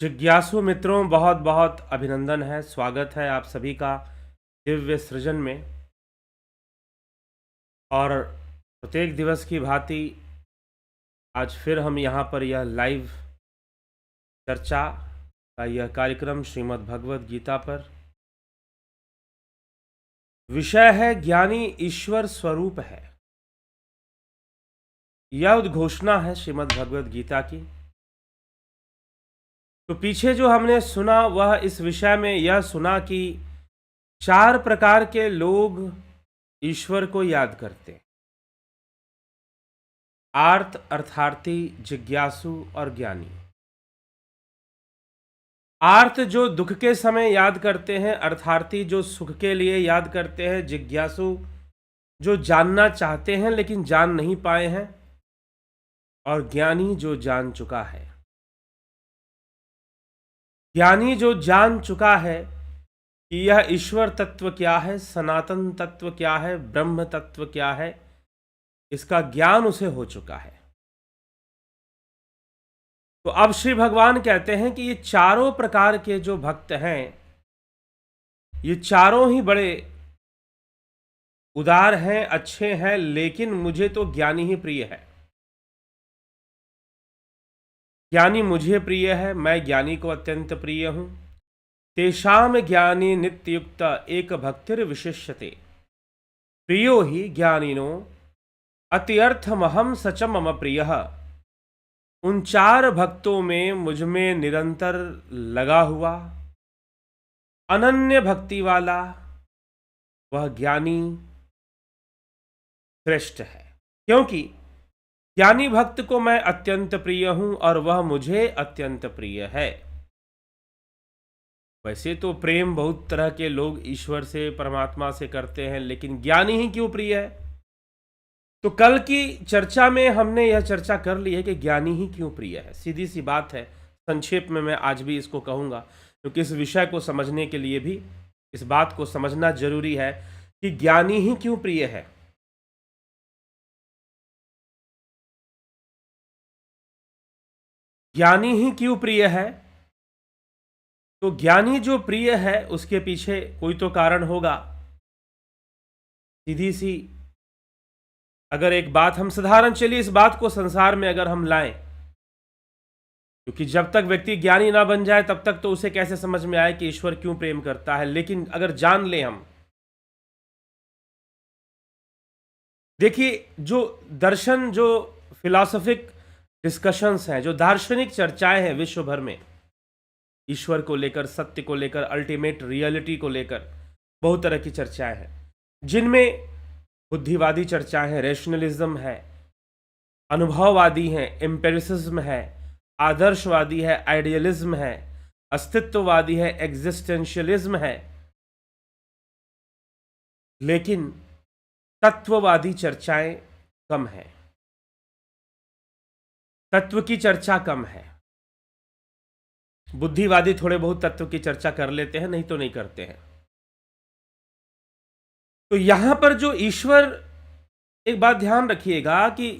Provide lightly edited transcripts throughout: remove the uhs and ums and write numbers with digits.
जिज्ञासु मित्रों, बहुत बहुत अभिनंदन है। स्वागत है आप सभी का दिव्य सृजन में। और प्रत्येक दिवस की भांति आज फिर हम यहाँ पर यह लाइव चर्चा का यह कार्यक्रम श्रीमद् भगवद गीता पर विषय है ज्ञानी ईश्वर स्वरूप है। यह उद्घोषणा है श्रीमद् भगवद गीता की। तो पीछे जो हमने सुना वह इस विषय में यह सुना कि 4 प्रकार के लोग ईश्वर को याद करते हैं: आर्त, अर्थार्थी, जिज्ञासु और ज्ञानी। आर्त जो दुख के समय याद करते हैं, अर्थार्थी जो सुख के लिए याद करते हैं, जिज्ञासु जो जानना चाहते हैं लेकिन जान नहीं पाए हैं, और ज्ञानी जो जान चुका है। ज्ञानी जो जान चुका है कि यह ईश्वर तत्व क्या है, सनातन तत्व क्या है, ब्रह्म तत्व क्या है, इसका ज्ञान उसे हो चुका है। तो अब श्री भगवान कहते हैं कि ये चारों प्रकार के जो भक्त हैं, ये चारों ही बड़े उदार हैं, अच्छे हैं, लेकिन मुझे तो ज्ञानी ही प्रिय है। ज्ञानी मुझे प्रिय है, मैं ज्ञानी को अत्यंत प्रिय हूं। तेषाम ज्ञानी नित्ययुक्त एक भक्तिर विशिष्यते, प्रियो ही ज्ञानिनो अत्यर्थमहम सचम मम प्रियः। उन 4 भक्तों में मुझ में निरंतर लगा हुआ अनन्य भक्ति वाला वह ज्ञानी श्रेष्ठ है, क्योंकि ज्ञानी भक्त को मैं अत्यंत प्रिय हूं और वह मुझे अत्यंत प्रिय है। वैसे तो प्रेम बहुत तरह के लोग ईश्वर से, परमात्मा से करते हैं, लेकिन ज्ञानी ही क्यों प्रिय है? तो कल की चर्चा में हमने यह चर्चा कर ली है कि ज्ञानी ही क्यों प्रिय है। सीधी सी बात है, संक्षेप में मैं आज भी इसको कहूंगा, क्योंकि इस विषय को समझने के लिए भी इस बात को समझना जरूरी है कि ज्ञानी ही क्यों प्रिय है। ज्ञानी ही क्यों प्रिय है? तो ज्ञानी जो प्रिय है उसके पीछे कोई तो कारण होगा। सीधी सी अगर एक बात हम साधारण, चलिए इस बात को संसार में अगर हम लाएं, क्योंकि जब तक व्यक्ति ज्ञानी ना बन जाए तब तक तो उसे कैसे समझ में आए कि ईश्वर क्यों प्रेम करता है। लेकिन अगर जान ले हम, देखिए जो दर्शन, जो फिलॉसफिक डिस्कशंस हैं, जो दार्शनिक चर्चाएं हैं विश्व भर में, ईश्वर को लेकर, सत्य को लेकर, अल्टीमेट रियलिटी को लेकर बहुत तरह की चर्चाएं हैं, जिनमें बुद्धिवादी चर्चाएं हैं, रैशनलिज्म है, अनुभववादी है, एम्पेरिसिज्म है, आदर्शवादी है, आइडियलिज्म है, अस्तित्ववादी है, एग्जिस्टेंशियलिज्म है, लेकिन तत्ववादी चर्चाएं कम है। तत्व की चर्चा कम है। बुद्धिवादी थोड़े बहुत तत्व की चर्चा कर लेते हैं, नहीं तो नहीं करते हैं। तो यहां पर जो ईश्वर, एक बात ध्यान रखिएगा कि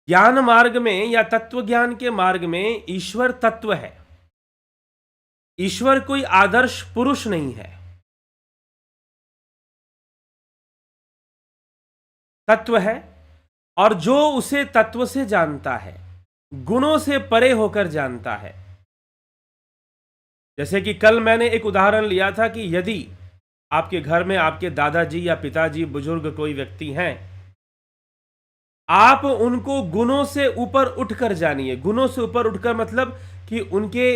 ज्ञान मार्ग में या तत्व ज्ञान के मार्ग में ईश्वर तत्व है। ईश्वर कोई आदर्श पुरुष नहीं है, तत्व है। और जो उसे तत्व से जानता है, गुणों से परे होकर जानता है। जैसे कि कल मैंने एक उदाहरण लिया था कि यदि आपके घर में आपके दादाजी या पिताजी, बुजुर्ग कोई व्यक्ति हैं, आप उनको गुणों से ऊपर उठकर जानिए। गुणों से ऊपर उठकर मतलब कि उनके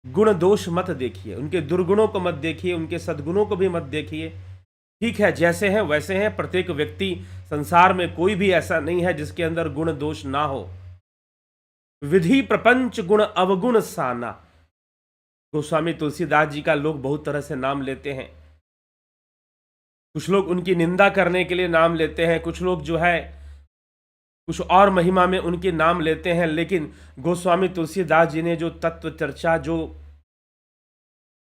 गुण दोष मत देखिए, उनके दुर्गुणों को मत देखिए, उनके सद्गुणों को भी मत देखिए। ठीक है, जैसे हैं वैसे हैं। प्रत्येक व्यक्ति, संसार में कोई भी ऐसा नहीं है जिसके अंदर गुण दोष ना हो। विधि प्रपंच गुण अवगुण साना, गोस्वामी तुलसीदास जी का लोग बहुत तरह से नाम लेते हैं। कुछ लोग उनकी निंदा करने के लिए नाम लेते हैं, कुछ लोग जो है कुछ और महिमा में उनके नाम लेते हैं। लेकिन गोस्वामी तुलसीदास जी ने जो तत्व चर्चा, जो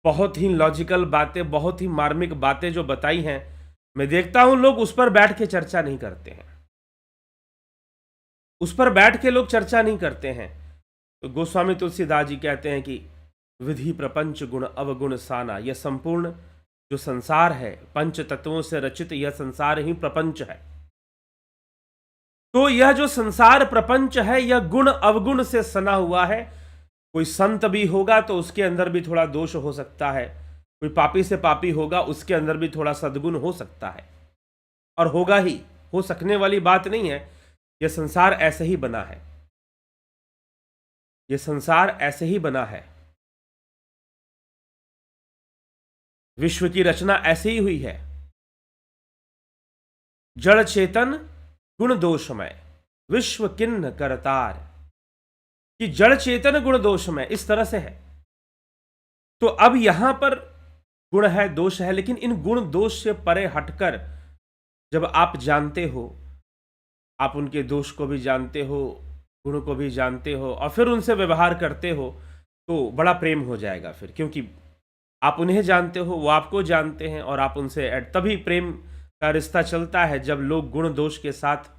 बहुत ही लॉजिकल बातें, बहुत ही मार्मिक बातें जो बताई हैं, मैं देखता हूं लोग उस पर बैठ के चर्चा नहीं करते हैं। उस पर बैठ के लोग चर्चा नहीं करते हैं। तो गोस्वामी तुलसीदास जी कहते हैं कि विधि प्रपंच गुण अवगुण साना, यह संपूर्ण जो संसार है पंच तत्वों से रचित, यह संसार ही प्रपंच है। तो यह जो संसार प्रपंच है यह गुण अवगुण से सना हुआ है। कोई संत भी होगा तो उसके अंदर भी थोड़ा दोष हो सकता है, कोई पापी से पापी होगा उसके अंदर भी थोड़ा सद्गुण हो सकता है, और होगा ही, हो सकने वाली बात नहीं है। यह संसार ऐसे ही बना है, यह संसार ऐसे ही बना है, विश्व की रचना ऐसे ही हुई है। जड़ चेतन गुण दोषमय विश्व किन्न करतार, कि जड़ चेतन गुण दोषमय इस तरह से है। तो अब यहां पर गुण है, दोष है, लेकिन इन गुण दोष से परे हटकर जब आप जानते हो, आप उनके दोष को भी जानते हो, गुण को भी जानते हो, और फिर उनसे व्यवहार करते हो, तो बड़ा प्रेम हो जाएगा फिर, क्योंकि आप उन्हें जानते हो, वो आपको जानते हैं, और आप उनसे तभी प्रेम का रिश्ता चलता है जब लोग गुण दोष के साथ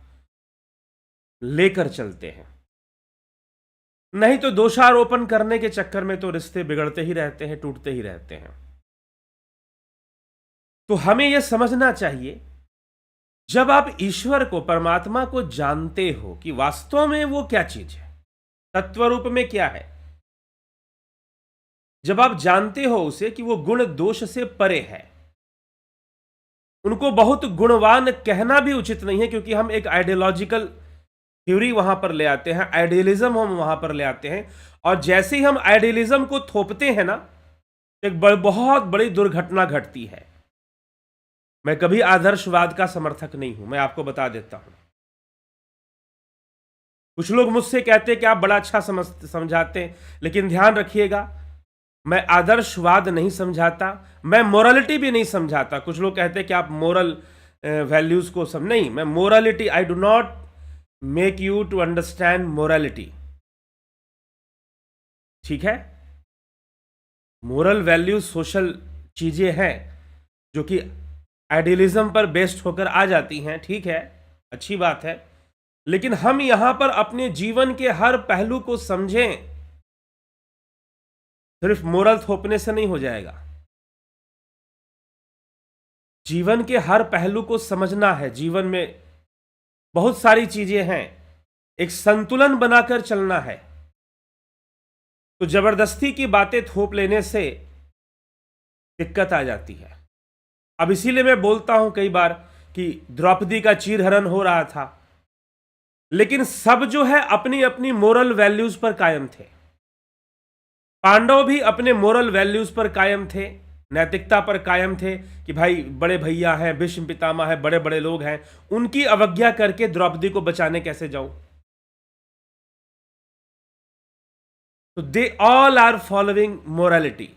लेकर चलते हैं। नहीं तो दोषारोपण करने के चक्कर में तो रिश्ते बिगड़ते ही रहते हैं, टूटते ही रहते हैं। तो हमें यह समझना चाहिए, जब आप ईश्वर को, परमात्मा को जानते हो कि वास्तव में वो क्या चीज है, तत्व रूप में क्या है, जब आप जानते हो उसे कि वो गुण दोष से परे है, उनको बहुत गुणवान कहना भी उचित नहीं है, क्योंकि हम एक आइडियोलॉजिकल थ्योरी वहां पर ले आते हैं, आइडियलिज्म हम वहां पर ले आते हैं, और जैसे ही हम आइडियलिज्म को थोपते हैं ना, एक बहुत बड़ी दुर्घटना घटती है। मैं कभी आदर्शवाद का समर्थक नहीं हूं, मैं आपको बता देता हूं। कुछ लोग मुझसे कहते हैं कि आप बड़ा अच्छा समझाते हैं, लेकिन ध्यान रखिएगा, मैं आदर्शवाद नहीं समझाता, मैं मोरालिटी भी नहीं समझाता। कुछ लोग कहते हैं कि आप मोरल वैल्यूज को नहीं, मैं morality, I do not make you to understand morality, ठीक है। मोरल वैल्यूज सोशल चीजें हैं जो कि आइडियलिज्म पर बेस्ड होकर आ जाती हैं, ठीक है, अच्छी बात है, लेकिन हम यहां पर अपने जीवन के हर पहलू को समझें। सिर्फ मोरल थोपने से नहीं हो जाएगा, जीवन के हर पहलू को समझना है। जीवन में बहुत सारी चीजें हैं, एक संतुलन बनाकर चलना है। तो जबरदस्ती की बातें थोप लेने से दिक्कत आ जाती है। अब इसीलिए मैं बोलता हूं कई बार कि द्रौपदी का चीरहरण हो रहा था, लेकिन सब जो है अपनी अपनी मोरल वैल्यूज पर कायम थे। पांडव भी अपने मोरल वैल्यूज पर कायम थे, नैतिकता पर कायम थे कि भाई बड़े भैया हैं, भीष्म पितामह है, बड़े बड़े लोग हैं, उनकी अवज्ञा करके द्रौपदी को बचाने कैसे जाऊं। तो they all are following morality.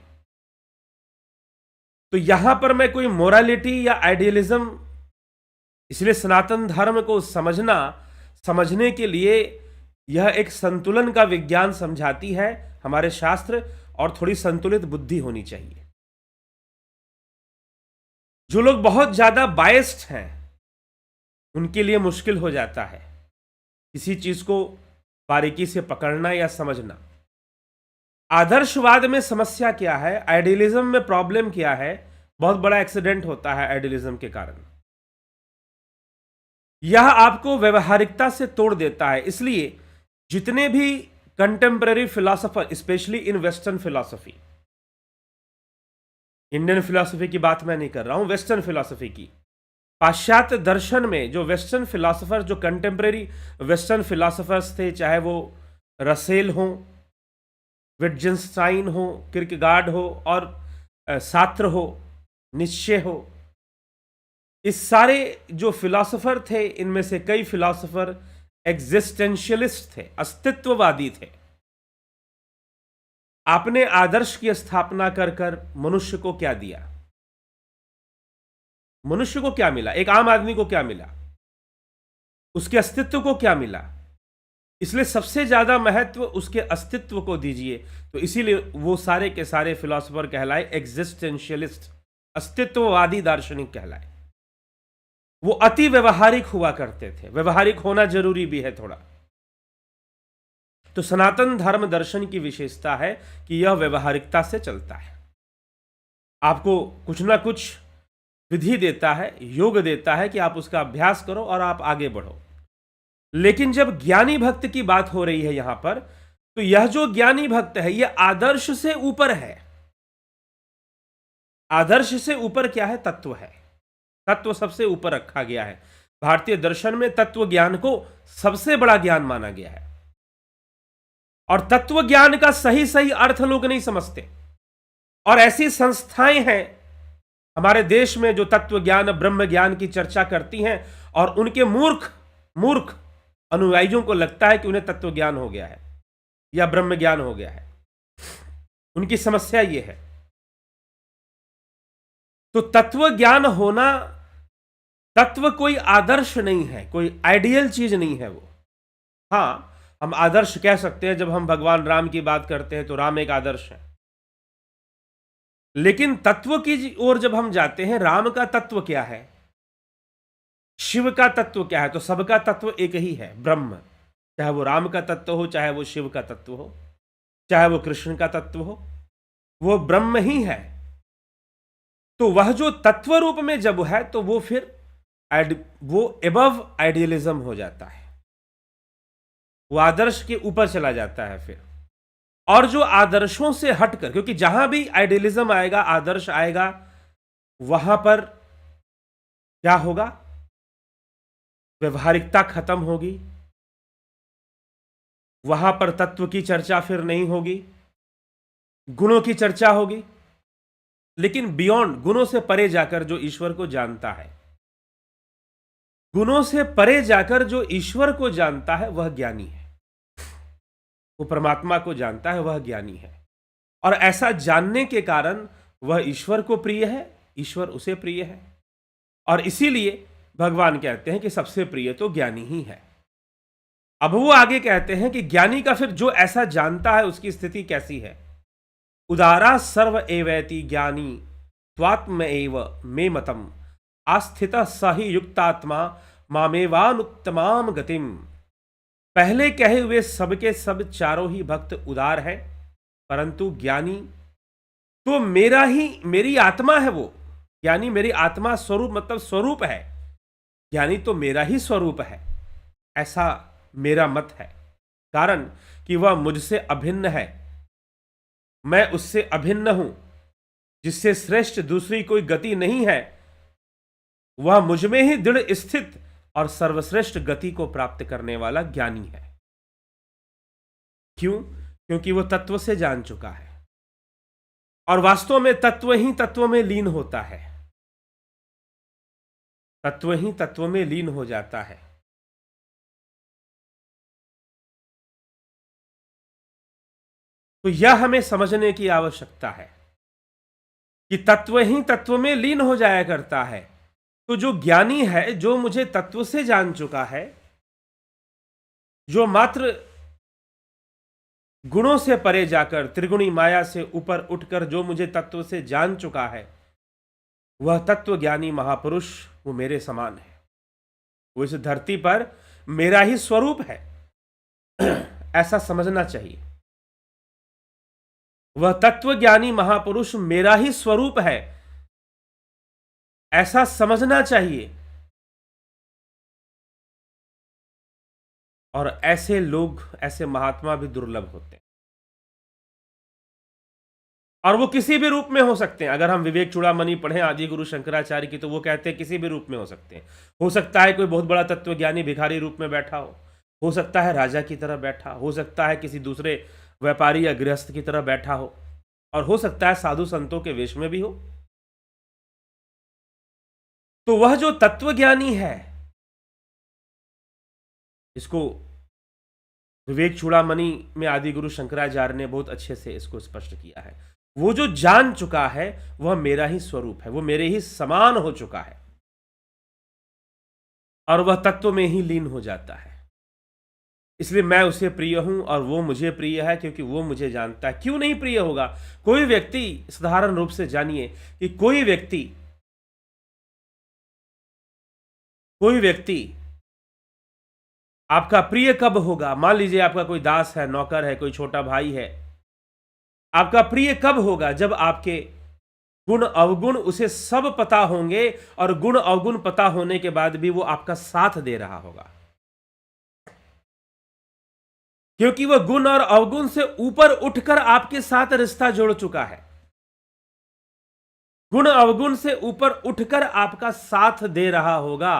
तो यहां पर मैं कोई मोरालिटी या आइडियलिज्म, इसलिए सनातन धर्म को समझने के लिए यह एक संतुलन का विज्ञान समझाती है हमारे शास्त्र, और थोड़ी संतुलित बुद्धि होनी चाहिए। जो लोग बहुत ज्यादा बायस्ड हैं उनके लिए मुश्किल हो जाता है किसी चीज को बारीकी से पकड़ना या समझना। आदर्शवाद में समस्या क्या है, आइडियलिज्म में प्रॉब्लम क्या है, बहुत बड़ा एक्सीडेंट होता है आइडियलिज्म के कारण। यह आपको व्यवहारिकता से तोड़ देता है। इसलिए जितने भी contemporary philosopher, specially in western philosophy, Indian philosophy की बात मैं नहीं कर रहा हूं, वेस्टर्न फिलॉसफी की, पाश्चात्य दर्शन में जो वेस्टर्न फिलॉसफर, जो कंटेम्पररी वेस्टर्न फिलॉसफर्स थे, चाहे वो रसेल हो, विटजेंस्टाइन हो, किर्केगार्ड हो, और सात्र हो, निश्चय हो, इस सारे जो फिलॉसफर थे, इनमें से कई फिलॉसफर एग्जिस्टेंशियलिस्ट थे, अस्तित्ववादी थे। आपने आदर्श की स्थापना कर कर मनुष्य को क्या दिया, मनुष्य को क्या मिला, एक आम आदमी को क्या मिला, उसके अस्तित्व को क्या मिला। इसलिए सबसे ज्यादा महत्व उसके अस्तित्व को दीजिए। तो इसीलिए वो सारे के सारे फिलॉसफर कहलाए एग्जिस्टेंशियलिस्ट, अस्तित्ववादी दार्शनिक कहलाए। वो अति व्यवहारिक हुआ करते थे, व्यवहारिक होना जरूरी भी है थोड़ा। तो सनातन धर्म दर्शन की विशेषता है कि यह व्यवहारिकता से चलता है। आपको कुछ ना कुछ विधि देता है, योग देता है कि आप उसका अभ्यास करो और आप आगे बढ़ो। लेकिन जब ज्ञानी भक्त की बात हो रही है यहां पर, तो यह जो ज्ञानी भक्त है यह आदर्श से ऊपर है। आदर्श से ऊपर क्या है? तत्व है। तत्व सबसे ऊपर रखा गया है। भारतीय दर्शन में तत्व ज्ञान को सबसे बड़ा ज्ञान माना गया है, और तत्व ज्ञान का सही सही अर्थ लोग नहीं समझते। और ऐसी संस्थाएं हैं हमारे देश में जो तत्व ज्ञान, ब्रह्म ज्ञान की चर्चा करती हैं, और उनके मूर्ख मूर्ख अनुयायियों को लगता है कि उन्हें तत्व ज्ञान हो गया है या ब्रह्म ज्ञान हो गया है। उनकी समस्या यह है। तो तत्व ज्ञान होना, तत्व कोई आदर्श नहीं है, कोई आइडियल चीज नहीं है वो। हां, हम आदर्श कह सकते हैं। जब हम भगवान राम की बात करते हैं तो राम एक आदर्श है। लेकिन तत्व की ओर जब हम जाते हैं, राम का तत्व क्या है, शिव का तत्व क्या है, तो सबका तत्व एक ही है, ब्रह्म। चाहे वो राम का तत्व हो, चाहे वो शिव का तत्व हो, चाहे वो कृष्ण का तत्व हो, वो ब्रह्म ही है। तो वह जो तत्व रूप में जब है, तो वो फिर वो एबव आइडियलिज्म हो जाता है, वो आदर्श के ऊपर चला जाता है फिर। और जो आदर्शों से हटकर, क्योंकि जहां भी आइडियलिज्म आएगा, आदर्श आएगा, वहां पर क्या होगा? व्यवहारिकता खत्म होगी, वहां पर तत्व की चर्चा फिर नहीं होगी, गुणों की चर्चा होगी। लेकिन बियॉन्ड, गुणों से परे जाकर जो ईश्वर को जानता है, गुणों से परे जाकर जो ईश्वर को जानता है, वह ज्ञानी है। वो परमात्मा को जानता है, वह ज्ञानी है। और ऐसा जानने के कारण वह ईश्वर को प्रिय है, ईश्वर उसे प्रिय है। और इसीलिए भगवान कहते हैं कि सबसे प्रिय तो ज्ञानी ही है। अब वो आगे कहते हैं कि ज्ञानी का फिर जो ऐसा जानता है उसकी स्थिति कैसी है। उदारा सर्व एवैति ज्ञानी त्वात्म एव मे मतम आस्थित सही युक्तात्मा मामेवानुत्तमाम गतिम। पहले कहे हुए सबके सब चारों ही भक्त उदार हैं, परंतु ज्ञानी तो मेरी आत्मा है। वो ज्ञानी मेरी आत्मा स्वरूप, मतलब स्वरूप है। ज्ञानी तो मेरा ही स्वरूप है, ऐसा मेरा मत है। कारण कि वह मुझसे अभिन्न है, मैं उससे अभिन्न हूं। जिससे श्रेष्ठ दूसरी कोई गति नहीं है, वह मुझ में ही दृढ़ स्थित और सर्वश्रेष्ठ गति को प्राप्त करने वाला ज्ञानी है। क्यों? क्योंकि वह तत्व से जान चुका है, और वास्तव में तत्व ही तत्व में लीन होता है, तत्व ही तत्व में लीन हो जाता है। तो यह हमें समझने की आवश्यकता है कि तत्व ही तत्व में लीन हो जाया करता है। तो जो ज्ञानी है, जो मुझे तत्व से जान चुका है, जो मात्र गुणों से परे जाकर, त्रिगुणी माया से ऊपर उठकर जो मुझे तत्व से जान चुका है, वह तत्व ज्ञानी महापुरुष वो मेरे समान है। वो इस धरती पर मेरा ही स्वरूप है, ऐसा समझना चाहिए। वह तत्व ज्ञानी महापुरुष मेरा ही स्वरूप है, ऐसा समझना चाहिए। और ऐसे लोग, ऐसे महात्मा भी दुर्लभ होते हैं, और वो किसी भी रूप में हो सकते हैं। अगर हम विवेक चूड़ामणि पढ़ें आदि गुरु शंकराचार्य की, तो वो कहते हैं किसी भी रूप में हो सकते हैं। हो सकता है कोई बहुत बड़ा तत्वज्ञानी भिखारी रूप में बैठा हो सकता है राजा की तरह बैठा, हो सकता है किसी दूसरे व्यापारी या गृहस्थ की तरह बैठा हो, और हो सकता है साधु संतों के वेश में भी हो। तो वह जो तत्वज्ञानी है, इसको विवेक चूड़ामणि में आदि गुरु शंकराचार्य ने बहुत अच्छे से इसको स्पष्ट किया है। वो जो जान चुका है वह मेरा ही स्वरूप है, वो मेरे ही समान हो चुका है, और वह तत्व में ही लीन हो जाता है। इसलिए मैं उसे प्रिय हूं और वो मुझे प्रिय है, क्योंकि वो मुझे जानता है। क्यों नहीं प्रिय होगा? कोई व्यक्ति, साधारण रूप से जानिए कि कोई व्यक्ति आपका प्रिय कब होगा? मान लीजिए आपका कोई दास है, नौकर है, कोई छोटा भाई है। आपका प्रिय कब होगा? जब आपके गुण अवगुण उसे सब पता होंगे और गुण अवगुण पता होने के बाद भी वो आपका साथ दे रहा होगा, क्योंकि वह गुण और अवगुण से ऊपर उठकर आपके साथ रिश्ता जोड़ चुका है। गुण अवगुण से ऊपर उठकर आपका साथ दे रहा होगा।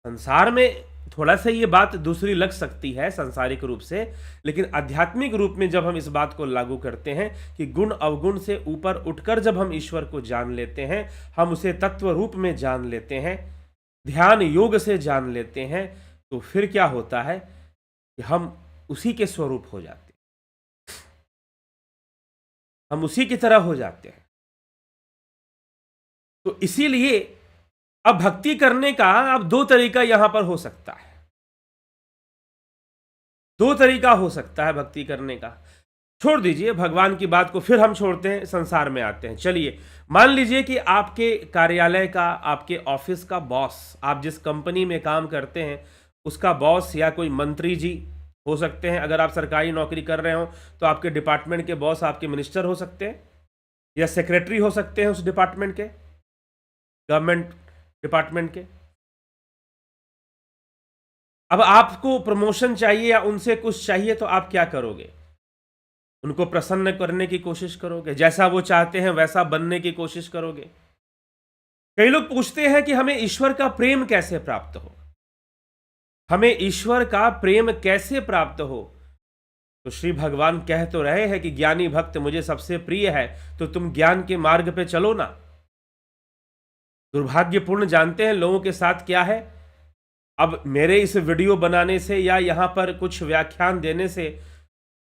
संसार में थोड़ा सा ये बात दूसरी लग सकती है सांसारिक रूप से, लेकिन आध्यात्मिक रूप में जब हम इस बात को लागू करते हैं कि गुण अवगुण से ऊपर उठकर जब हम ईश्वर को जान लेते हैं, हम उसे तत्व रूप में जान लेते हैं, ध्यान योग से जान लेते हैं, तो फिर क्या होता है कि हम उसी के स्वरूप हो जाते हैं, हम उसी की तरह हो जाते हैं। तो इसीलिए अब भक्ति करने का अब दो तरीका यहां पर हो सकता है, दो तरीका हो सकता है भक्ति करने का। छोड़ दीजिए भगवान की बात को, फिर हम छोड़ते हैं, संसार में आते हैं। चलिए मान लीजिए कि आपके कार्यालय का, आपके ऑफिस का बॉस, आप जिस कंपनी में काम करते हैं उसका बॉस या कोई मंत्री जी हो सकते हैं। अगर आप सरकारी नौकरी कर रहे हो तो आपके डिपार्टमेंट के बॉस आपके मिनिस्टर हो सकते हैं या सेक्रेटरी हो सकते हैं उस डिपार्टमेंट के, गवर्नमेंट डिपार्टमेंट के। अब आपको प्रमोशन चाहिए या उनसे कुछ चाहिए तो आप क्या करोगे? उनको प्रसन्न करने की कोशिश करोगे, जैसा वो चाहते हैं वैसा बनने की कोशिश करोगे। कई लोग पूछते हैं कि हमें ईश्वर का प्रेम कैसे प्राप्त हो, हमें ईश्वर का प्रेम कैसे प्राप्त हो। तो श्री भगवान कह तो रहे हैं कि ज्ञानी भक्त मुझे सबसे प्रिय है, तो तुम ज्ञान के मार्ग पे चलो ना। दुर्भाग्यपूर्ण जानते हैं लोगों के साथ क्या है। अब मेरे इस वीडियो बनाने से या यहां पर कुछ व्याख्यान देने से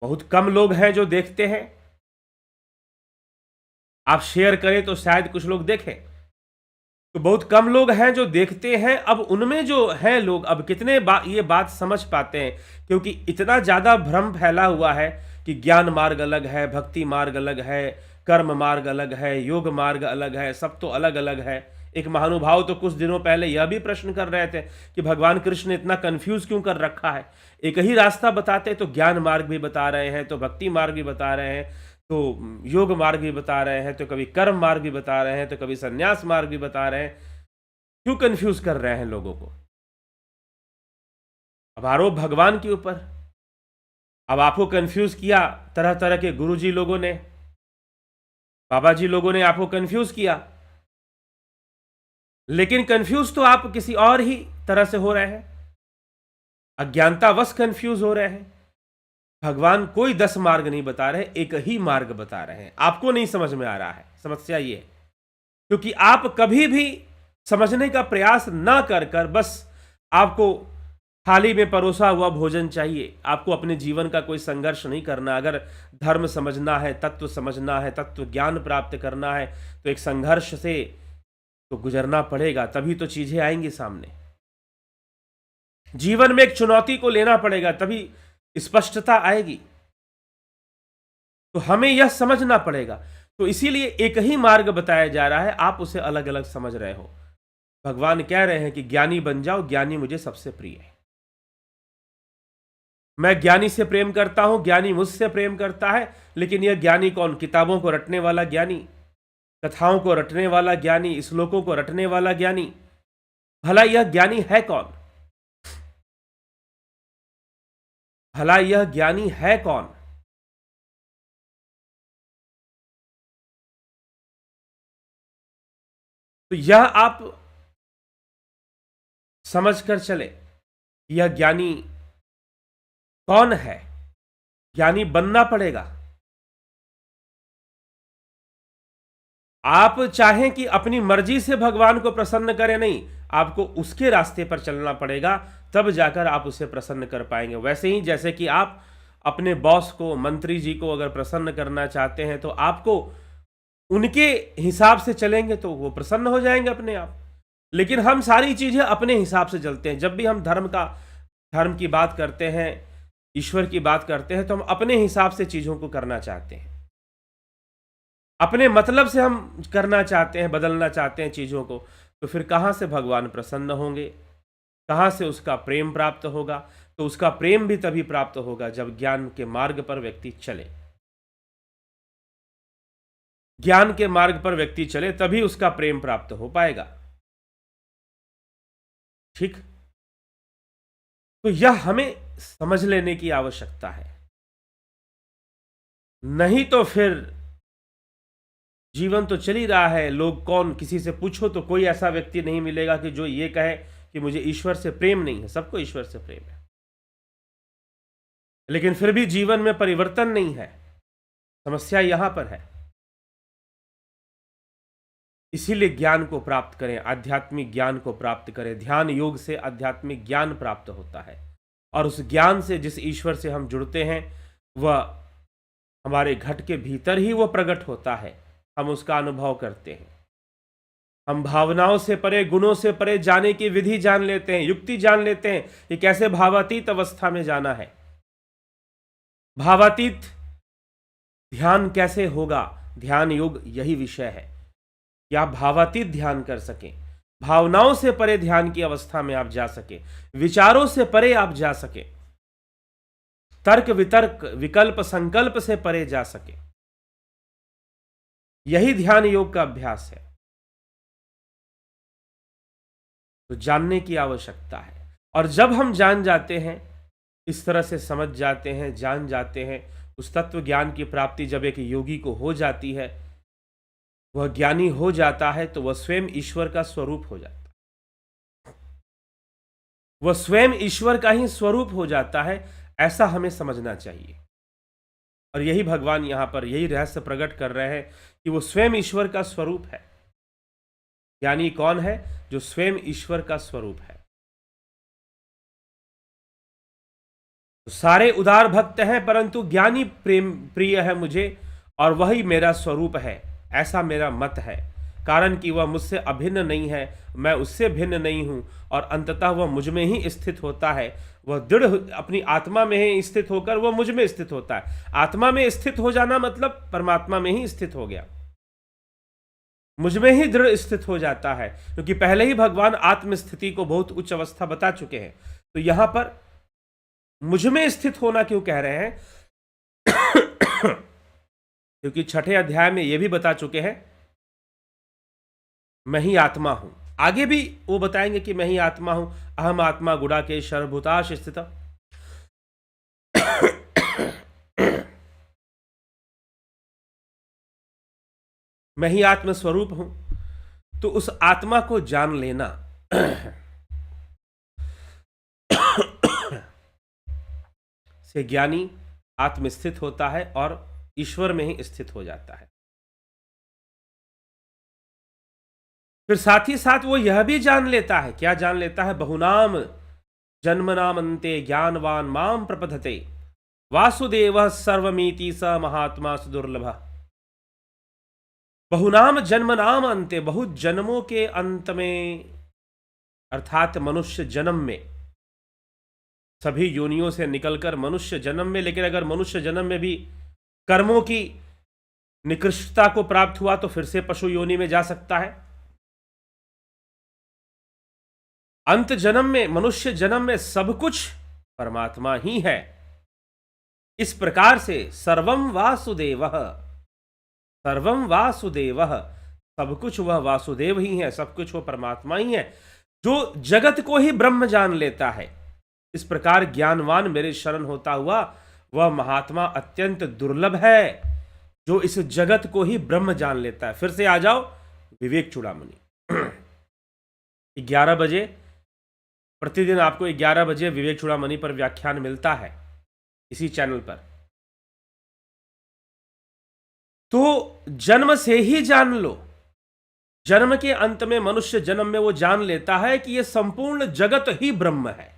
बहुत कम लोग हैं जो देखते हैं। आप शेयर करें तो शायद कुछ लोग देखें, तो बहुत कम लोग हैं जो देखते हैं। अब उनमें जो हैं लोग, अब कितने ये बात समझ पाते हैं, क्योंकि इतना ज्यादा भ्रम फैला हुआ है कि ज्ञान मार्ग अलग है, भक्ति मार्ग अलग है, कर्म मार्ग अलग है, योग मार्ग अलग है, सब तो अलग अलग है। एक महानुभाव तो कुछ दिनों पहले यह भी प्रश्न कर रहे थे कि भगवान कृष्ण ने इतना कंफ्यूज क्यों कर रखा है, एक ही रास्ता बताते तो ज्ञान मार्ग भी बता रहे हैं, तो भक्ति मार्ग भी बता रहे हैं, तो योग मार्ग भी बता रहे हैं, तो कभी कर्म मार्ग भी बता रहे हैं, तो कभी संन्यास मार्ग भी बता रहे हैं। क्यों कंफ्यूज कर रहे हैं लोगों को? अब आरोप भगवान के ऊपर। अब आपको कंफ्यूज किया तरह तरह के गुरुजी लोगों ने, बाबा जी लोगों ने आपको कंफ्यूज किया, लेकिन कंफ्यूज तो आप किसी और ही तरह से हो रहे हैं, अज्ञानतावश कंफ्यूज हो रहे हैं। भगवान कोई 10 मार्ग नहीं बता रहे, एक ही मार्ग बता रहे हैं। आपको नहीं समझ में आ रहा है, समस्या ये है क्योंकि आप कभी भी समझने का प्रयास ना कर कर बस आपको थाली में परोसा हुआ भोजन चाहिए। आपको अपने जीवन का कोई संघर्ष नहीं करना। अगर धर्म समझना है, तत्व समझना है, तत्व ज्ञान प्राप्त करना है, तो एक संघर्ष से तो गुजरना पड़ेगा, तभी तो चीजें आएंगी सामने। जीवन में एक चुनौती को लेना पड़ेगा, तभी स्पष्टता आएगी। तो हमें यह समझना पड़ेगा। तो इसीलिए एक ही मार्ग बताया जा रहा है, आप उसे अलग अलग समझ रहे हो। भगवान कह रहे हैं कि ज्ञानी बन जाओ, ज्ञानी मुझे सबसे प्रिय है। मैं ज्ञानी से प्रेम करता हूं, ज्ञानी मुझसे प्रेम करता है। लेकिन यह ज्ञानी कौन? किताबों को रटने वाला ज्ञानी, कथाओं को रटने वाला ज्ञानी, श्लोकों को रटने वाला ज्ञानी। भला यह ज्ञानी है कौन? भला यह ज्ञानी है कौन? तो यह आप समझकर चले, यह ज्ञानी कौन है। ज्ञानी बनना पड़ेगा। आप चाहें कि अपनी मर्जी से भगवान को प्रसन्न करें, नहीं, आपको उसके रास्ते पर चलना पड़ेगा, तब जाकर आप उसे प्रसन्न कर पाएंगे। वैसे ही जैसे कि आप अपने बॉस को, मंत्री जी को अगर प्रसन्न करना चाहते हैं तो आपको उनके हिसाब से चलेंगे तो वो प्रसन्न हो जाएंगे अपने आप। लेकिन हम सारी चीजें अपने हिसाब से चलते हैं। जब भी हम धर्म की बात करते हैं, ईश्वर की बात करते हैं, तो हम अपने हिसाब से चीजों को करना चाहते हैं। अपने मतलब से हम करना चाहते हैं, बदलना चाहते हैं चीज़ों को, तो फिर कहाँ से भगवान प्रसन्न होंगे, कहाँ से उसका प्रेम प्राप्त होगा? तो उसका प्रेम भी तभी प्राप्त होगा जब ज्ञान के मार्ग पर व्यक्ति चले। ज्ञान के मार्ग पर व्यक्ति चले तभी उसका प्रेम प्राप्त हो पाएगा। ठीक? तो यह हमें समझ लेने की आवश्यकता है। नहीं तो फिर जीवन तो चल ही रहा है, लोग कौन, किसी से पूछो तो कोई ऐसा व्यक्ति नहीं मिलेगा कि जो ये कहे कि मुझे ईश्वर से प्रेम नहीं है। सबको ईश्वर से प्रेम है, लेकिन फिर भी जीवन में परिवर्तन नहीं है। समस्या यहां पर है। इसीलिए ज्ञान को प्राप्त करें, आध्यात्मिक ज्ञान को प्राप्त करें। ध्यान योग से आध्यात्मिक ज्ञान प्राप्त होता है, और उस ज्ञान से जिस ईश्वर से हम जुड़ते हैं वह हमारे घट के भीतर ही वो प्रकट होता है। हम उसका अनुभव करते हैं। हम भावनाओं से परे, गुणों से परे जाने की विधि जान लेते हैं, युक्ति जान लेते हैं कि कैसे भावातीत अवस्था में जाना है। भावातीत ध्यान कैसे होगा? ध्यान योग यही विषय है कि आप भावातीत ध्यान कर सकें, भावनाओं से परे ध्यान की अवस्था में आप जा सके, विचारों से परे आप जा सके, तर्क वितर्क विकल्प संकल्प से परे जा सके। यही ध्यान योग का अभ्यास है। तो जानने की आवश्यकता है, और जब हम जान जाते हैं, इस तरह से समझ जाते हैं, जान जाते हैं, उस तत्व ज्ञान की प्राप्ति जब एक योगी को हो जाती है, वह ज्ञानी हो जाता है, तो वह स्वयं ईश्वर का स्वरूप हो जाता है। वह स्वयं ईश्वर का ही स्वरूप हो जाता है, ऐसा हमें समझना चाहिए। और यही भगवान यहां पर यही रहस्य प्रकट कर रहे हैं कि वो स्वयं ईश्वर का स्वरूप है। ज्ञानी कौन है? जो स्वयं ईश्वर का स्वरूप है। तो सारे उदार भक्त हैं, परंतु ज्ञानी प्रेम प्रिय है मुझे, और वही मेरा स्वरूप है, ऐसा मेरा मत है। कारण कि वह मुझसे अभिन्न नहीं है, मैं उससे भिन्न नहीं हूं, और अंततः वह मुझ में ही स्थित होता है। वह दृढ़ अपनी आत्मा में ही स्थित होकर वह मुझ में स्थित होता है। आत्मा में स्थित हो जाना मतलब परमात्मा में ही स्थित हो गया, मुझ में ही दृढ़ स्थित हो जाता है, क्योंकि पहले ही भगवान आत्मस्थिति को बहुत उच्च अवस्था बता चुके हैं। तो यहां पर मुझ में स्थित होना क्यों कह रहे हैं? क्योंकि छठे अध्याय में यह भी बता चुके हैं मैं ही आत्मा हूं। आगे भी वो बताएंगे कि मैं ही आत्मा हूं। अहम आत्मा गुड़ा के सर्वभूताश स्थित। मैं ही आत्म स्वरूप हूं। तो उस आत्मा को जान लेना से ज्ञानी आत्मस्थित होता है और ईश्वर में ही स्थित हो जाता है। फिर साथ ही साथ वो यह भी जान लेता है, क्या जान लेता है? बहुनाम जन्मनाम अन्ते ज्ञानवान माम प्रपद्धते वासुदेव सर्वमीति स महात्मा सुदुर्लभ। बहुनाम जन्मनाम अंते, बहुत जन्मों के अंत में, अर्थात मनुष्य जन्म में, सभी योनियों से निकलकर मनुष्य जन्म में, लेकिन अगर मनुष्य जन्म में भी कर्मों की निकृष्टता को प्राप्त हुआ तो फिर से पशु योनि में जा सकता है। अंत जन्म में, मनुष्य जन्म में सब कुछ परमात्मा ही है। इस प्रकार से सर्वम वासुदेवः, सर्वम वासुदेवः, सब कुछ वह वासुदेव ही है, सब कुछ वह परमात्मा ही है, जो जगत को ही ब्रह्म जान लेता है। इस प्रकार ज्ञानवान मेरे शरण होता हुआ वह महात्मा अत्यंत दुर्लभ है, जो इस जगत को ही ब्रह्म जान लेता है। फिर से आ जाओ विवेक चूड़ामणि। 11 बजे प्रतिदिन आपको 11 बजे विवेक चूड़ामणि पर व्याख्यान मिलता है इसी चैनल पर। तो जन्म से ही जान लो, जन्म के अंत में, मनुष्य जन्म में वो जान लेता है कि यह संपूर्ण जगत ही ब्रह्म है।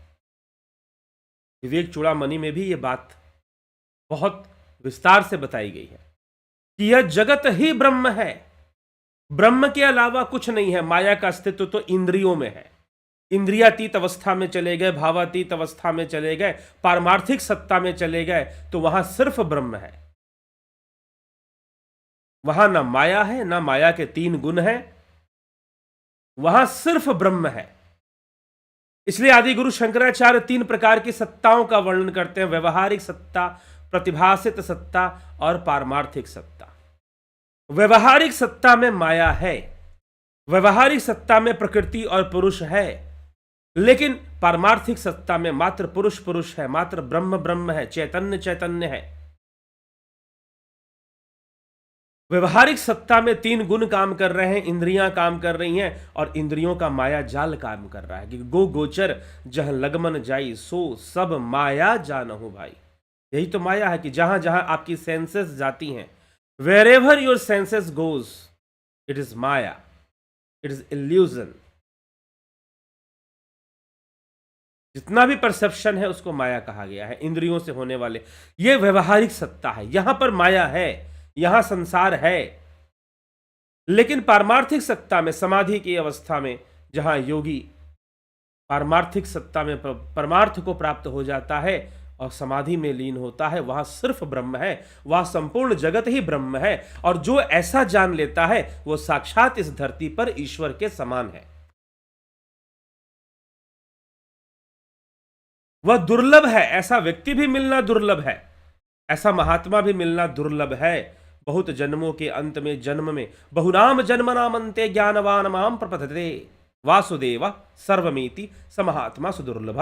विवेक चूड़ामणि में भी यह बात बहुत विस्तार से बताई गई है कि यह जगत ही ब्रह्म है, ब्रह्म के अलावा कुछ नहीं है। माया का अस्तित्व तो इंद्रियों में है, इंद्रियातीत अवस्था में चले गए, भावातीत अवस्था में चले गए, पारमार्थिक सत्ता में चले गए, तो वहां सिर्फ ब्रह्म है। वहां ना माया है, ना माया के तीन गुण हैं, वहां सिर्फ ब्रह्म है। इसलिए आदि गुरु शंकराचार्य तीन प्रकार की सत्ताओं का वर्णन करते हैं: व्यवहारिक सत्ता, प्रतिभासित सत्ता और पारमार्थिक सत्ता। व्यवहारिक सत्ता में माया है, व्यवहारिक सत्ता में प्रकृति और पुरुष है, लेकिन पारमार्थिक सत्ता में मात्र पुरुष पुरुष है, मात्र ब्रह्म ब्रह्म है, चैतन्य चैतन्य है। व्यवहारिक सत्ता में तीन गुण काम कर रहे हैं, इंद्रियां काम कर रही हैं, और इंद्रियों का माया जाल काम कर रहा है कि गो गोचर जह लगमन जाई सो सब माया जानहु भाई। यही तो माया है कि जहां जहां आपकी सेंसेस जाती हैं, wherever your senses goes, it is maya, it is illusion. जितना भी परसेप्शन है उसको माया कहा गया है, इंद्रियों से होने वाले। यह व्यवहारिक सत्ता है, यहां पर माया है, यहां संसार है। लेकिन पारमार्थिक सत्ता में, समाधि की अवस्था में, जहां योगी पारमार्थिक सत्ता में परमार्थ को प्राप्त हो जाता है और समाधि में लीन होता है, वहां सिर्फ ब्रह्म है, वहां संपूर्ण जगत ही ब्रह्म है। और जो ऐसा जान लेता है वो साक्षात इस धरती पर ईश्वर के समान है। वह दुर्लभ है, ऐसा व्यक्ति भी मिलना दुर्लभ है, ऐसा महात्मा भी मिलना दुर्लभ है। बहुत जन्मों के अंत में, जन्म में बहुनाम जन्म नामंते ज्ञानवान माम प्रपद्यते वासुदेव सर्वमीति स महात्मा सुदुर्लभ।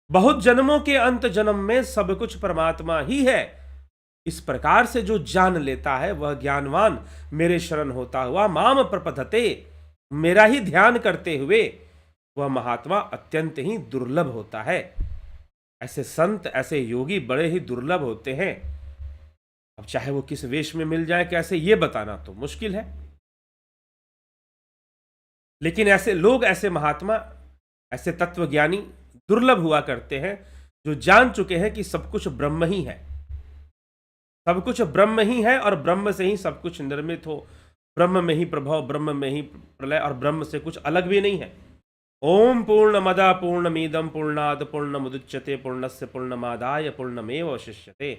बहुत जन्मों के अंत जन्म में सब कुछ परमात्मा ही है, इस प्रकार से जो जान लेता है वह ज्ञानवान मेरे शरण होता हुआ माम प्रपद्यते, मेरा ही ध्यान करते हुए, वह महात्मा अत्यंत ही दुर्लभ होता है। ऐसे संत, ऐसे योगी बड़े ही दुर्लभ होते हैं। अब चाहे वो किस वेश में मिल जाए, कैसे, ये बताना तो मुश्किल है, लेकिन ऐसे लोग, ऐसे महात्मा, ऐसे तत्वज्ञानी दुर्लभ हुआ करते हैं, जो जान चुके हैं कि सब कुछ ब्रह्म ही है, सब कुछ ब्रह्म ही है और ब्रह्म से ही सब कुछ निर्मित हो, ब्रह्म में ही प्रभव, ब्रह्म में ही प्रलय, और ब्रह्म से कुछ अलग भी नहीं है। ओम पूर्णमदा पूर्णमिदं पूर्णात् पूर्णमुदच्यते पूर्णस्य पूर्णमादाय पूर्णमेवावशिष्यते।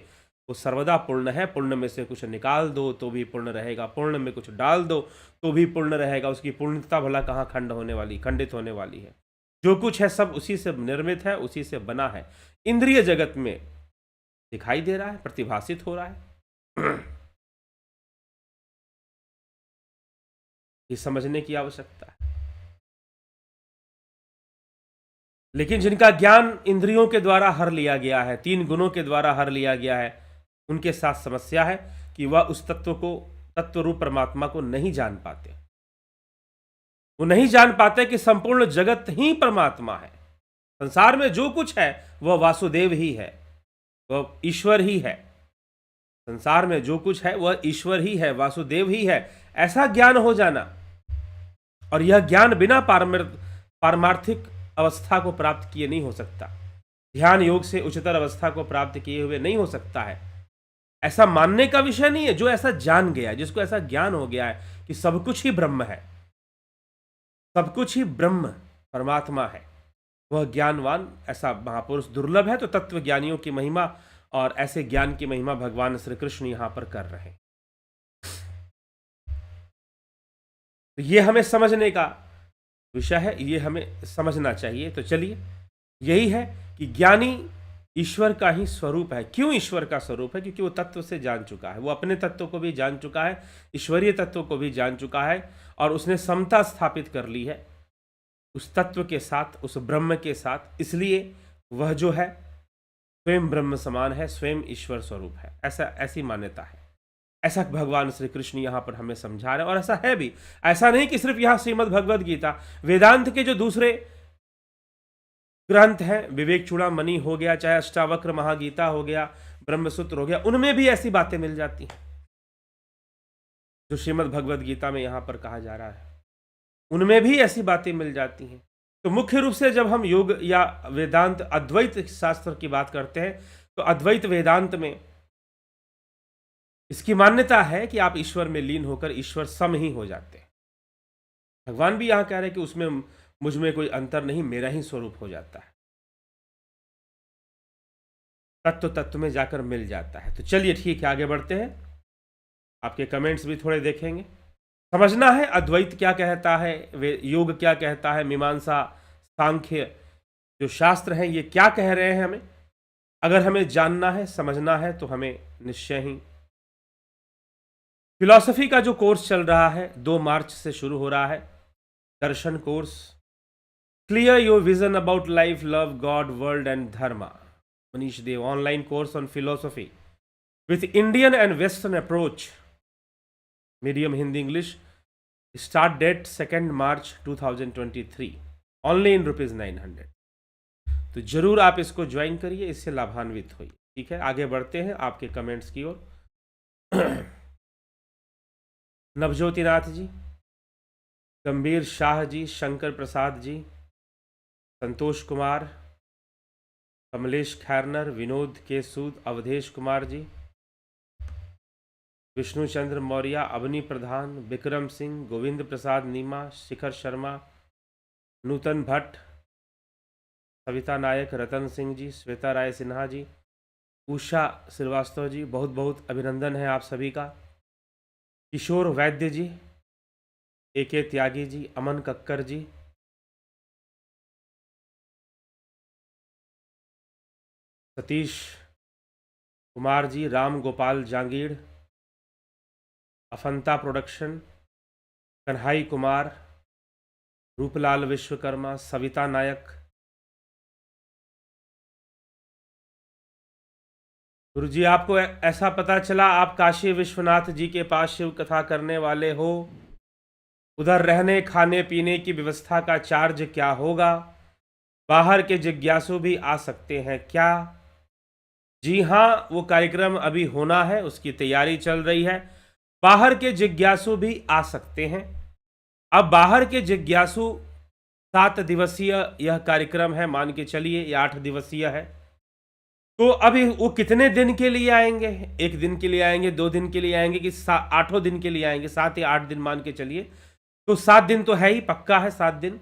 वो सर्वदा पूर्ण है, पूर्ण में से कुछ निकाल दो तो भी पूर्ण रहेगा, पूर्ण में कुछ डाल दो तो भी पूर्ण रहेगा। उसकी पूर्णता भला कहाँ खंडित होने वाली है। जो कुछ है सब उसी से निर्मित है, उसी से बना है। इंद्रिय जगत में दिखाई दे रहा है, प्रतिभासित हो रहा है। ये समझने की आवश्यकता है। लेकिन जिनका ज्ञान इंद्रियों के द्वारा हर लिया गया है, तीन गुणों के द्वारा हर लिया गया है, उनके साथ समस्या है कि वह उस तत्व को, तत्व रूप परमात्मा को नहीं जान पाते। वो नहीं जान पाते कि संपूर्ण जगत ही परमात्मा है। संसार में जो कुछ है वह वासुदेव ही है, वह ईश्वर ही है। संसार में जो कुछ है वह ईश्वर ही है, वासुदेव ही है। ऐसा ज्ञान हो जाना, और यह ज्ञान बिना पारमार्थिक अवस्था को प्राप्त किए नहीं हो सकता, ध्यान योग से उच्चतर अवस्था को प्राप्त किए हुए नहीं हो सकता है। ऐसा मानने का विषय नहीं है। जो ऐसा जान गया, जिसको ऐसा ज्ञान हो गया है कि सब कुछ ही ब्रह्म है, सब कुछ ही ब्रह्म परमात्मा है, वह ज्ञानवान, ऐसा महापुरुष दुर्लभ है। तो तत्व ज्ञानियों की महिमा और ऐसे ज्ञान की महिमा भगवान श्री कृष्ण यहां पर कर रहे हैं। तो ये हमें समझने का विषय है, ये हमें समझना चाहिए। तो चलिए, यही है कि ज्ञानी ईश्वर का ही स्वरूप है। क्यों ईश्वर का स्वरूप है? क्योंकि वो तत्व से जान चुका है, वो अपने तत्व को भी जान चुका है, ईश्वरीय तत्व को भी जान चुका है, और उसने समता स्थापित कर ली है उस तत्व के साथ, उस ब्रह्म के साथ। इसलिए वह जो है स्वयं ब्रह्म समान है, स्वयं ईश्वर स्वरूप है। ऐसी मान्यता है। ऐसा भगवान श्री कृष्ण यहाँ पर हमें समझा रहे हैं, और ऐसा है भी। ऐसा नहीं कि सिर्फ यहाँ श्रीमद् भगवद गीता, वेदांत के जो दूसरे ग्रंथ हैं, विवेक चूड़ामणि हो गया, चाहे अष्टावक्र महागीता हो गया, ब्रह्मसूत्र हो गया, उनमें भी ऐसी बातें मिल जाती हैं जो श्रीमद् भगवद गीता में यहाँ पर कहा जा रहा है, उनमें भी ऐसी बातें मिल जाती हैं। तो मुख्य रूप से जब हम योग या वेदांत, अद्वैत शास्त्र की बात करते हैं, तो अद्वैत वेदांत में इसकी मान्यता है कि आप ईश्वर में लीन होकर ईश्वर सम ही हो जाते हैं। भगवान भी यहां कह रहे हैं कि उसमें मुझ में कोई अंतर नहीं, मेरा ही स्वरूप हो जाता है, तत्व तत्व में जाकर मिल जाता है। तो चलिए ठीक है, आगे बढ़ते हैं। आपके कमेंट्स भी थोड़े देखेंगे। समझना है अद्वैत क्या कहता है, वे योग क्या कहता है, मीमांसा, सांख्य जो शास्त्र हैं ये क्या कह रहे हैं हमें। अगर हमें जानना है, समझना है, तो हमें निश्चय ही फिलॉसफी का जो कोर्स चल रहा है 2 मार्च से शुरू हो रहा है, Darshan course, clear your vision about life, love God, world and dharma, Manish Dev, online course on philosophy with Indian and western approach, medium Hindi English, start date 2 March 2023, only in ₹900। तो जरूर आप इसको ज्वाइन करिए, इससे लाभान्वित होइए। ठीक है, आगे बढ़ते हैं आपके कमेंट्स की ओर। नवज्योति नाथ जी, गंभीर शाह जी, शंकर प्रसाद जी, संतोष कुमार, कमलेश खैरनर, विनोद के सूद, अवधेश कुमार जी, विष्णु चंद्र मौर्य, अवनी प्रधान, विक्रम सिंह, गोविंद प्रसाद नीमा, शिखर शर्मा, नूतन भट्ट, सविता नायक, रतन सिंह जी, श्वेता राय सिन्हा जी, उषा श्रीवास्तव जी, बहुत बहुत अभिनंदन है आप सभी का। किशोर वैद्य जी, AK त्यागी जी, अमन कक्कर जी, सतीश कुमार जी, राम गोपाल जांगीड़, अफंता प्रोडक्शन, कन्हाई कुमार, रूपलाल विश्वकर्मा, सविता नायक, गुरु जी आपको ऐसा पता चला आप काशी विश्वनाथ जी के पास शिव कथा करने वाले हो, उधर रहने खाने पीने की व्यवस्था का चार्ज क्या होगा, बाहर के जिज्ञासु भी आ सकते हैं क्या? जी हाँ, वो कार्यक्रम अभी होना है, उसकी तैयारी चल रही है, बाहर के जिज्ञासु भी आ सकते हैं। अब बाहर के जिज्ञासु 7 दिवसीय यह कार्यक्रम है, मान के चलिए, या 8 दिवसीय है, तो अभी वो कितने दिन के लिए आएंगे? 1 दिन के लिए आएंगे, 2 दिन के लिए आएंगे, कि 8 दिन के लिए आएंगे? 7 या 8 दिन मान के चलिए, तो 7 दिन तो है ही, पक्का है 7 दिन।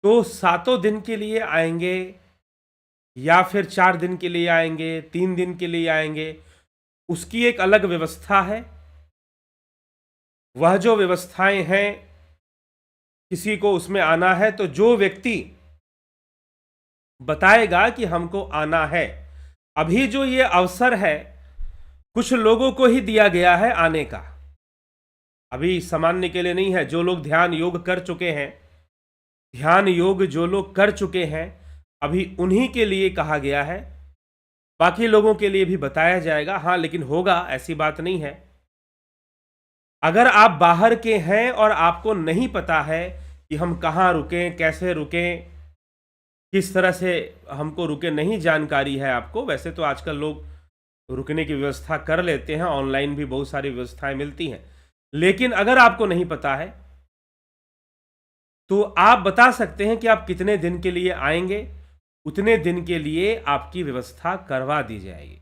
तो 7 दिन के लिए आएंगे या फिर 4 दिन के लिए आएंगे, 3 दिन के लिए आएंगे, उसकी एक अलग व्यवस्था है। वह जो व्यवस्थाएं हैं, किसी को उसमें आना है तो जो व्यक्ति बताएगा कि हमको आना है, अभी जो ये अवसर है कुछ लोगों को ही दिया गया है आने का, अभी सामान्य के लिए नहीं है। जो लोग ध्यान योग कर चुके हैं, ध्यान योग जो लोग कर चुके हैं, अभी उन्हीं के लिए कहा गया है, बाकी लोगों के लिए भी बताया जाएगा। हाँ, लेकिन होगा, ऐसी बात नहीं है। अगर आप बाहर के हैं और आपको नहीं पता है कि हम कहाँ रुकें, कैसे रुकें, किस तरह से हमको रुके, नहीं जानकारी है आपको, वैसे तो आजकल लोग रुकने की व्यवस्था कर लेते हैं, ऑनलाइन भी बहुत सारी व्यवस्थाएं मिलती हैं, लेकिन अगर आपको नहीं पता है तो आप बता सकते हैं कि आप कितने दिन के लिए आएंगे, उतने दिन के लिए आपकी व्यवस्था करवा दी जाएगी।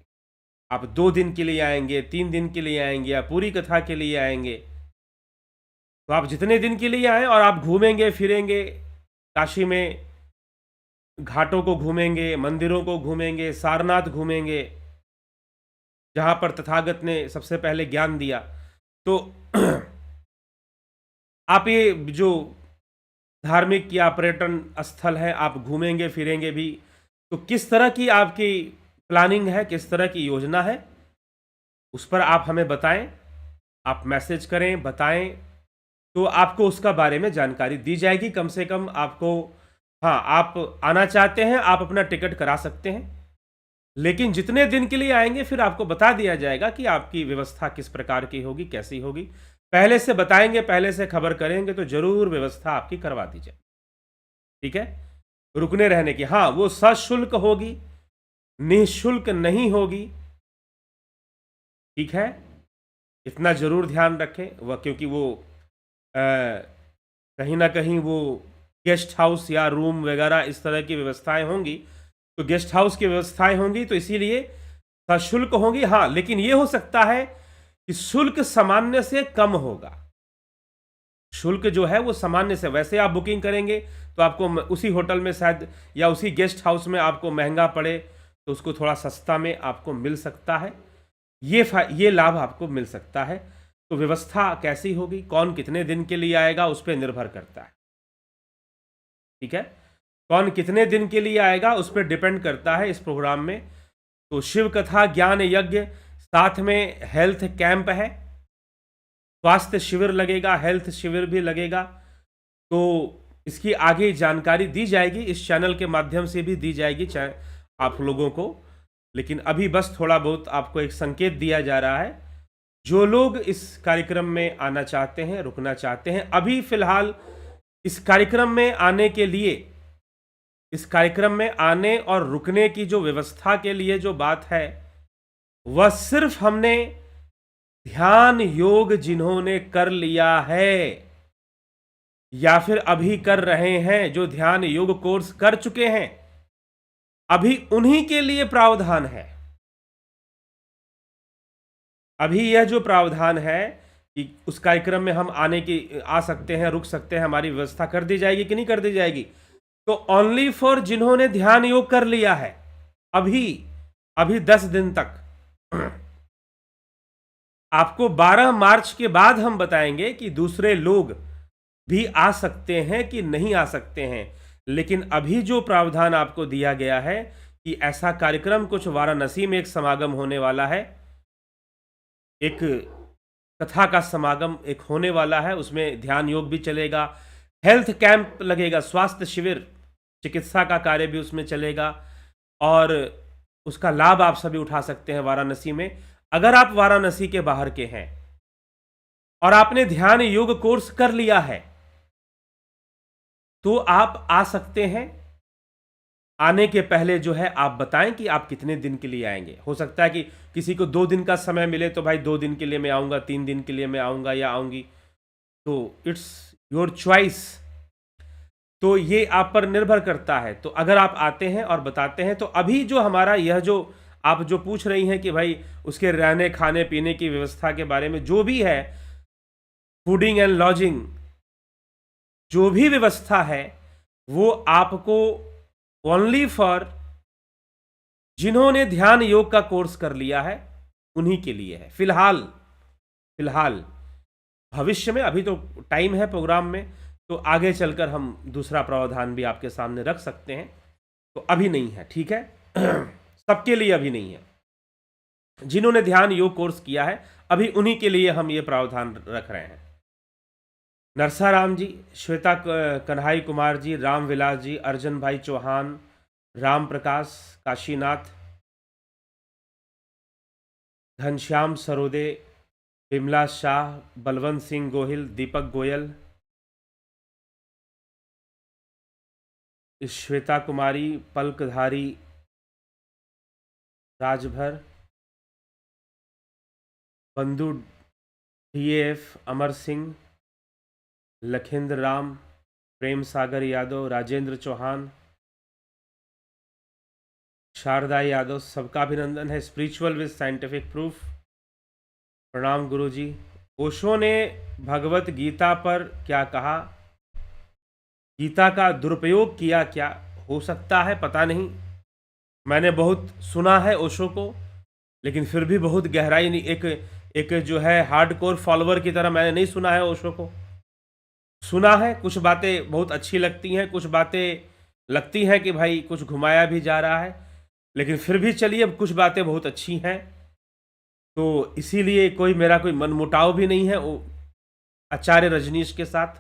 आप 2 दिन के लिए आएंगे, 3 दिन के लिए आएंगे, या पूरी कथा के लिए आएंगे, तो आप जितने दिन के लिए आए और आप घूमेंगे फिरेंगे, काशी में घाटों को घूमेंगे, मंदिरों को घूमेंगे, सारनाथ घूमेंगे, जहां पर तथागत ने सबसे पहले ज्ञान दिया। तो आप ये जो धार्मिक या पर्यटन स्थल है, आप घूमेंगे फिरेंगे भी, तो किस तरह की आपकी प्लानिंग है, किस तरह की योजना है, उस पर आप हमें बताएं, आप मैसेज करें, बताएं, तो आपको उसका बारे में जानकारी दी जाएगी। कम से कम आपको, हाँ, आप आना चाहते हैं, आप अपना टिकट करा सकते हैं, लेकिन जितने दिन के लिए आएंगे फिर आपको बता दिया जाएगा कि आपकी व्यवस्था किस प्रकार की होगी, कैसी होगी। पहले से बताएंगे, पहले से खबर करेंगे तो जरूर व्यवस्था आपकी करवा दी जाए। ठीक है, रुकने रहने की, हाँ, वो सशुल्क होगी, निःशुल्क नहीं होगी। ठीक है, इतना जरूर ध्यान रखें, वह क्योंकि वो कहीं ना कहीं वो गेस्ट हाउस या रूम वगैरह इस तरह की व्यवस्थाएं होंगी, तो गेस्ट हाउस की व्यवस्थाएं होंगी तो इसीलिए सशुल्क होंगी। हाँ, लेकिन ये हो सकता है कि शुल्क सामान्य से कम होगा। शुल्क जो है वो सामान्य से, वैसे आप बुकिंग करेंगे तो आपको उसी होटल में शायद या उसी गेस्ट हाउस में आपको महंगा पड़े, तो उसको थोड़ा सस्ता में आपको मिल सकता है, ये लाभ आपको मिल सकता है। तो व्यवस्था कैसी होगी, कौन कितने दिन के लिए आएगा, उस पर निर्भर करता है। ठीक है, कौन कितने दिन के लिए आएगा उस पर डिपेंड करता है इस प्रोग्राम में। तो शिव कथा ज्ञान यज्ञ, साथ में हेल्थ कैंप है, स्वास्थ्य शिविर लगेगा, हेल्थ शिविर भी लगेगा। तो इसकी आगे जानकारी दी जाएगी, इस चैनल के माध्यम से भी दी जाएगी आप लोगों को। लेकिन अभी बस थोड़ा बहुत आपको एक संकेत दिया जा रहा है। जो लोग इस कार्यक्रम में आना चाहते हैं, रुकना चाहते हैं, अभी फिलहाल इस कार्यक्रम में आने के लिए, इस कार्यक्रम में आने और रुकने की जो व्यवस्था के लिए जो बात है, वह सिर्फ हमने ध्यान योग जिन्होंने कर लिया है या फिर अभी कर रहे हैं, जो ध्यान योग कोर्स कर चुके हैं, अभी उन्हीं के लिए प्रावधान है। अभी यह जो प्रावधान है कि उस कार्यक्रम में हम आ सकते हैं, रुक सकते हैं, हमारी व्यवस्था कर दी जाएगी कि नहीं कर दी जाएगी, तो ओनली फॉर जिन्होंने ध्यान योग कर लिया है अभी 10 दिन तक। आपको 12 मार्च के बाद हम बताएंगे कि दूसरे लोग भी आ सकते हैं कि नहीं आ सकते हैं। लेकिन अभी जो प्रावधान आपको दिया गया है कि ऐसा कार्यक्रम कुछ वाराणसी में एक समागम होने वाला है, एक कथा का समागम एक होने वाला है, उसमें ध्यान योग भी चलेगा, हेल्थ कैंप लगेगा, स्वास्थ्य शिविर, चिकित्सा का कार्य भी उसमें चलेगा और उसका लाभ आप सभी उठा सकते हैं वाराणसी में। अगर आप वाराणसी के बाहर के हैं और आपने ध्यान योग कोर्स कर लिया है तो आप आ सकते हैं। आने के पहले जो है आप बताएं कि आप कितने दिन के लिए आएंगे। हो सकता है कि किसी को 2 दिन का समय मिले तो भाई 2 दिन के लिए मैं आऊंगा, 3 दिन के लिए मैं आऊंगा या आऊंगी, तो इट्स योर चॉइस। तो ये आप पर निर्भर करता है। तो अगर आप आते हैं और बताते हैं तो अभी जो हमारा यह जो आप जो पूछ रही हैं कि भाई उसके रहने खाने पीने की व्यवस्था के बारे में, जो भी है, फूडिंग एंड लॉजिंग, जो भी व्यवस्था है वो आपको ओनली फॉर जिन्होंने ध्यान योग का कोर्स कर लिया है उन्हीं के लिए है फिलहाल। भविष्य में अभी तो टाइम है प्रोग्राम में, तो आगे चलकर हम दूसरा प्रावधान भी आपके सामने रख सकते हैं। तो अभी नहीं है, ठीक है। सबके लिए अभी नहीं है। जिन्होंने ध्यान योग कोर्स किया है अभी उन्हीं के लिए हम ये प्रावधान रख रहे हैं। नरसाराम जी, श्वेता कन्हाई कुमार जी, राम विलास जी, अर्जन भाई चौहान, राम प्रकाश, काशीनाथ, घनश्याम सरोदे, बिमला शाह, बलवंत सिंह गोहिल, दीपक गोयल, श्वेता कुमारी, पलकधारी, राजभर, बंधु DAF, अमर सिंह, लखेंद्र राम, प्रेम सागर यादव, राजेंद्र चौहान, शारदा यादव, सबका अभिनंदन है। स्पिरिचुअल विद साइंटिफिक प्रूफ, प्रणाम गुरुजी। ओशो ने भगवत गीता पर क्या कहा? गीता का दुरुपयोग किया क्या? हो सकता है, पता नहीं। मैंने बहुत सुना है ओशो को, लेकिन फिर भी बहुत गहराई नहीं, एक जो है हार्डकोर फॉलोअर की तरह मैंने नहीं सुना है ओशो को। सुना है, कुछ बातें बहुत अच्छी लगती हैं, कुछ बातें लगती हैं कि भाई कुछ घुमाया भी जा रहा है, लेकिन फिर भी चलिए, अब कुछ बातें बहुत अच्छी हैं। तो इसीलिए मेरा कोई मनमुटाव भी नहीं है आचार्य रजनीश के साथ,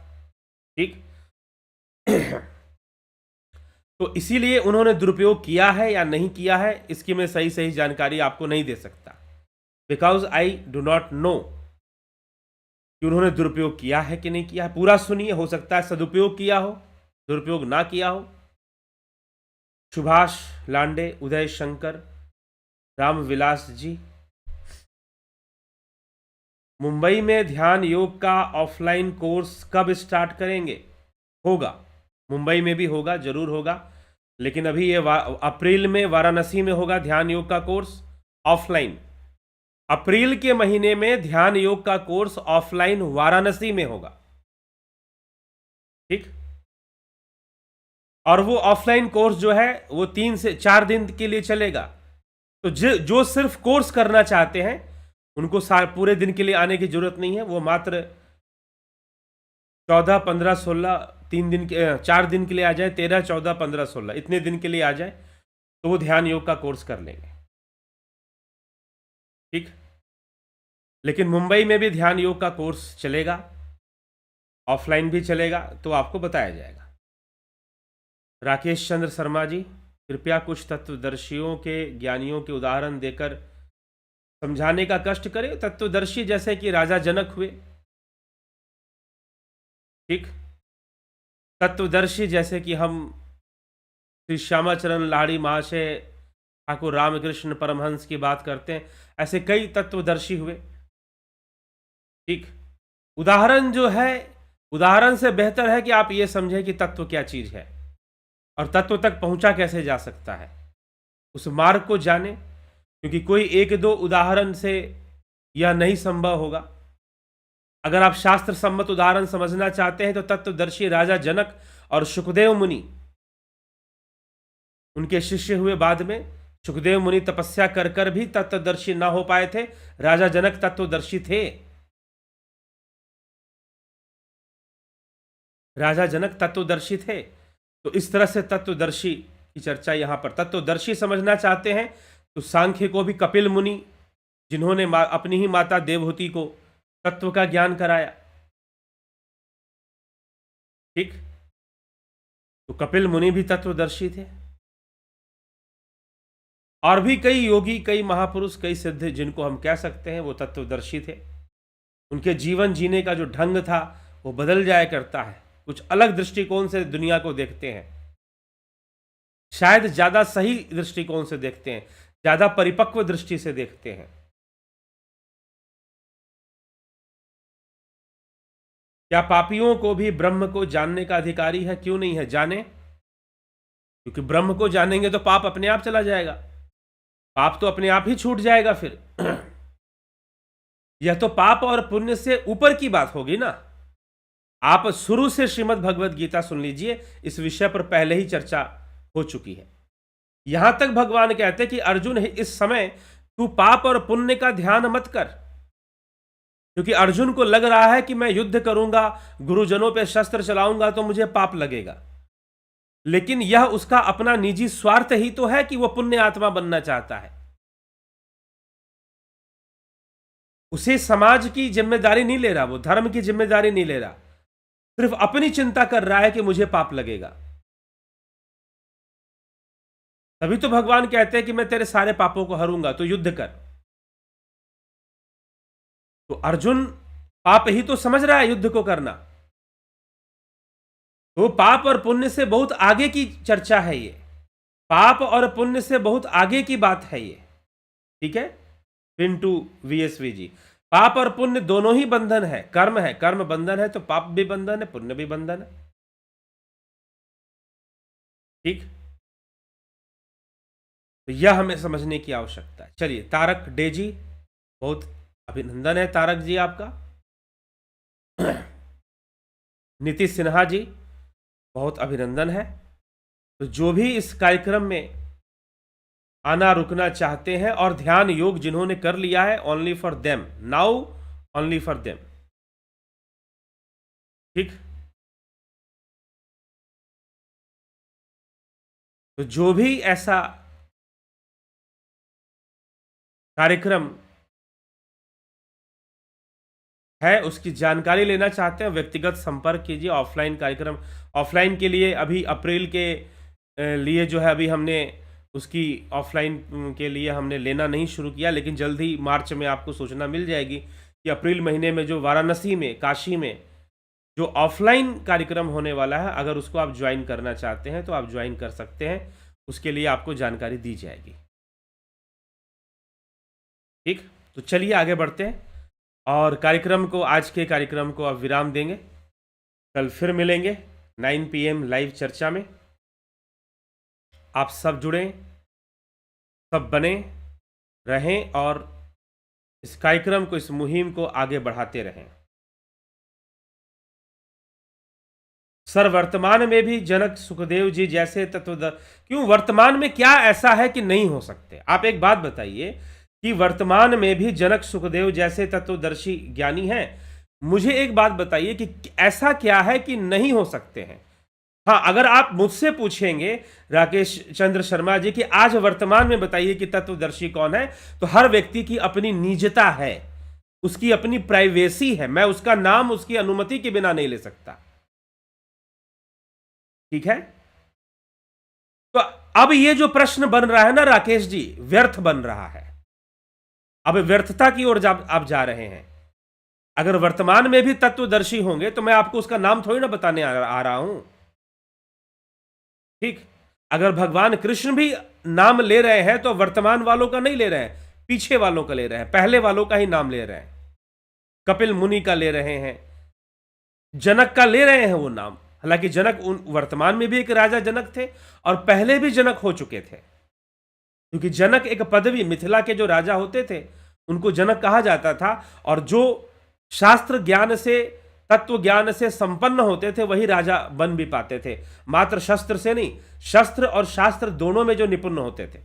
ठीक। तो इसीलिए उन्होंने दुरुपयोग किया है या नहीं किया है, इसकी मैं सही जानकारी आपको नहीं दे सकता, because I do not know कि उन्होंने दुरुपयोग किया है कि नहीं किया है। पूरा सुनिए, हो सकता है सदुपयोग किया हो, दुरुपयोग ना किया हो। सुभाष लांडे, उदय शंकर, राम विलास जी, मुंबई में ध्यान योग का ऑफलाइन कोर्स कब स्टार्ट करेंगे? होगा, मुंबई में भी होगा, जरूर होगा, लेकिन अभी ये अप्रैल में वाराणसी में होगा ध्यान योग का कोर्स ऑफलाइन। अप्रैल के महीने में ध्यान योग का कोर्स ऑफलाइन वाराणसी में होगा, ठीक। और वो ऑफलाइन कोर्स जो है वो 3 से 4 दिन के लिए चलेगा। तो जो सिर्फ कोर्स करना चाहते हैं उनको पूरे दिन के लिए आने की जरूरत नहीं है, वो मात्र 14, 15, 16 3 दिन के 4 दिन के लिए आ जाए, 13, 14, 15, 16 इतने दिन के लिए आ जाए तो वो ध्यान योग का कोर्स कर लेंगे। ठीक। लेकिन मुंबई में भी ध्यान योग का कोर्स चलेगा, ऑफलाइन भी चलेगा, तो आपको बताया जाएगा। राकेश चंद्र शर्मा जी, कृपया कुछ तत्वदर्शियों के ज्ञानियों के उदाहरण देकर समझाने का कष्ट करें। तत्वदर्शी जैसे कि राजा जनक हुए। ठीक। तत्वदर्शी जैसे कि हम श्री श्यामाचरण लाहिड़ी महाशय, ठाकुर रामकृष्ण परमहंस की बात करते हैं, ऐसे कई तत्वदर्शी हुए। ठीक। उदाहरण जो है, उदाहरण से बेहतर है कि आप ये समझें कि तत्व क्या चीज है और तत्व तक पहुंचा कैसे जा सकता है, उस मार्ग को जाने। क्योंकि कोई एक दो उदाहरण से यह नहीं संभव होगा। अगर आप शास्त्र सम्मत उदाहरण समझना चाहते हैं तो तत्वदर्शी राजा जनक और सुखदेव मुनि, उनके शिष्य हुए बाद में। सुखदेव मुनि तपस्या कर कर भी तत्वदर्शी ना हो पाए थे, राजा जनक तत्वदर्शी थे। राजा जनक तत्वदर्शी थे। तो इस तरह से तत्वदर्शी की चर्चा यहां पर। तत्वदर्शी समझना चाहते हैं तो सांख्य को भी कपिल मुनि, जिन्होंने अपनी ही माता देवहूति को तत्व का ज्ञान कराया। ठीक। तो कपिल मुनि भी तत्वदर्शी थे। और भी कई योगी, कई महापुरुष, कई सिद्ध जिनको हम कह सकते हैं वो तत्वदर्शी थे। उनके जीवन जीने का जो ढंग था वो बदल जाया करता है, कुछ अलग दृष्टिकोण से दुनिया को देखते हैं, शायद ज्यादा सही दृष्टिकोण से देखते हैं, ज्यादा परिपक्व दृष्टि से देखते हैं। क्या पापियों को भी ब्रह्म को जानने का अधिकारी है? क्यों नहीं है, जाने। क्योंकि ब्रह्म को जानेंगे तो पाप अपने आप चला जाएगा, पाप तो अपने आप ही छूट जाएगा फिर। यह तो पाप और पुण्य से ऊपर की बात होगी ना। आप शुरू से श्रीमद् भगवद गीता सुन लीजिए, इस विषय पर पहले ही चर्चा हो चुकी है। यहां तक भगवान कहते हैं कि अर्जुन, इस समय तू पाप और पुण्य का ध्यान मत कर। क्योंकि अर्जुन को लग रहा है कि मैं युद्ध करूंगा, गुरुजनों पे शस्त्र चलाऊंगा तो मुझे पाप लगेगा। लेकिन यह उसका अपना निजी स्वार्थ ही तो है कि वह पुण्य आत्मा बनना चाहता है। उसे समाज की जिम्मेदारी नहीं ले रहा, वो धर्म की जिम्मेदारी नहीं ले रहा, सिर्फ अपनी चिंता कर रहा है कि मुझे पाप लगेगा। तभी तो भगवान कहते हैं कि मैं तेरे सारे पापों को हरूंगा, तो युद्ध कर। तो अर्जुन पाप ही तो समझ रहा है युद्ध को करना। तो पाप और पुण्य से बहुत आगे की चर्चा है ये, पाप और पुण्य से बहुत आगे की बात है ये। ठीक है। पिंटू VSV जी, पाप और पुण्य दोनों ही बंधन है, कर्म है, कर्म बंधन है, तो पाप भी बंधन है, पुण्य भी बंधन है। ठीक। तो यह हमें समझने की आवश्यकता है। चलिए, तारक डेजी, बहुत अभिनंदन है तारक जी आपका। नीतीश सिन्हा जी, बहुत अभिनंदन है। तो जो भी इस कार्यक्रम में आना रुकना चाहते हैं और ध्यान योग जिन्होंने कर लिया है, only for them now, only for them. ठीक। तो जो भी ऐसा कार्यक्रम है उसकी जानकारी लेना चाहते हैं, व्यक्तिगत संपर्क कीजिए। ऑफलाइन कार्यक्रम, ऑफलाइन के लिए अभी अप्रैल के लिए जो है अभी हमने उसकी ऑफलाइन के लिए हमने लेना नहीं शुरू किया, लेकिन जल्द ही मार्च में आपको सूचना मिल जाएगी कि अप्रैल महीने में जो वाराणसी में, काशी में जो ऑफलाइन कार्यक्रम होने वाला है, अगर उसको आप ज्वाइन करना चाहते हैं तो आप ज्वाइन कर सकते हैं, उसके लिए आपको जानकारी दी जाएगी। ठीक। तो चलिए आगे बढ़ते हैं और कार्यक्रम को, आज के कार्यक्रम को अब विराम देंगे। कल फिर मिलेंगे 9 PM लाइव चर्चा में। आप सब जुड़ें, सब बने रहें और इस कार्यक्रम को, इस मुहिम को आगे बढ़ाते रहें। सर, वर्तमान में भी जनक सुखदेव जी जैसे क्यों, वर्तमान में क्या ऐसा है कि नहीं हो सकते? आप एक बात बताइए कि वर्तमान में भी जनक सुखदेव जैसे तत्वदर्शी ज्ञानी हैं। मुझे एक बात बताइए कि ऐसा क्या है कि नहीं हो सकते हैं? हाँ, अगर आप मुझसे पूछेंगे राकेश चंद्र शर्मा जी कि आज वर्तमान में बताइए कि तत्वदर्शी कौन है, तो हर व्यक्ति की अपनी निजता है, उसकी अपनी प्राइवेसी है। मैं उसका नाम उसकी अनुमति के बिना नहीं ले सकता। ठीक है? तो अब ये जो प्रश्न बन रहा है ना राकेश जी, व्यर्थ बन रहा है। अब व्यर्थता की ओर आप जा रहे हैं। अगर वर्तमान में भी तत्वदर्शी होंगे तो मैं आपको उसका नाम थोड़ी ना बताने आ रहा हूं। ठीक, अगर भगवान कृष्ण भी नाम ले रहे हैं तो वर्तमान वालों का नहीं ले रहे हैं, पीछे वालों का ले रहे हैं, पहले वालों का ही नाम ले रहे हैं। कपिल मुनि का ले रहे हैं, जनक का ले रहे हैं वो नाम। हालांकि जनक वर्तमान में भी एक राजा जनक थे और पहले भी जनक हो चुके थे, क्योंकि जनक एक पदवी, मिथिला के जो राजा होते थे उनको जनक कहा जाता था। और जो शास्त्र ज्ञान से, तत्व ज्ञान से संपन्न होते थे वही राजा बन भी पाते थे, मात्र शस्त्र से नहीं, शस्त्र और शास्त्र दोनों में जो निपुण होते थे,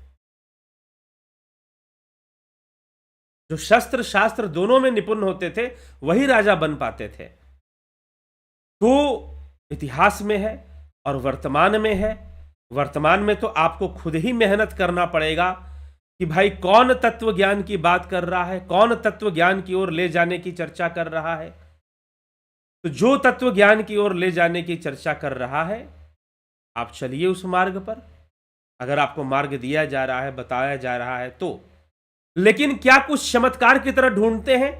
जो शस्त्र शास्त्र दोनों में निपुण होते थे वही राजा बन पाते थे। तो इतिहास में है और वर्तमान में है। वर्तमान में तो आपको खुद ही मेहनत करना पड़ेगा कि भाई कौन तत्व ज्ञान की बात कर रहा है, कौन तत्व ज्ञान की ओर ले जाने की चर्चा कर रहा है। तो जो तत्व ज्ञान की ओर ले जाने की चर्चा कर रहा है, आप चलिए उस मार्ग पर, अगर आपको मार्ग दिया जा रहा है, बताया जा रहा है तो। लेकिन क्या कुछ चमत्कार की तरह ढूंढते हैं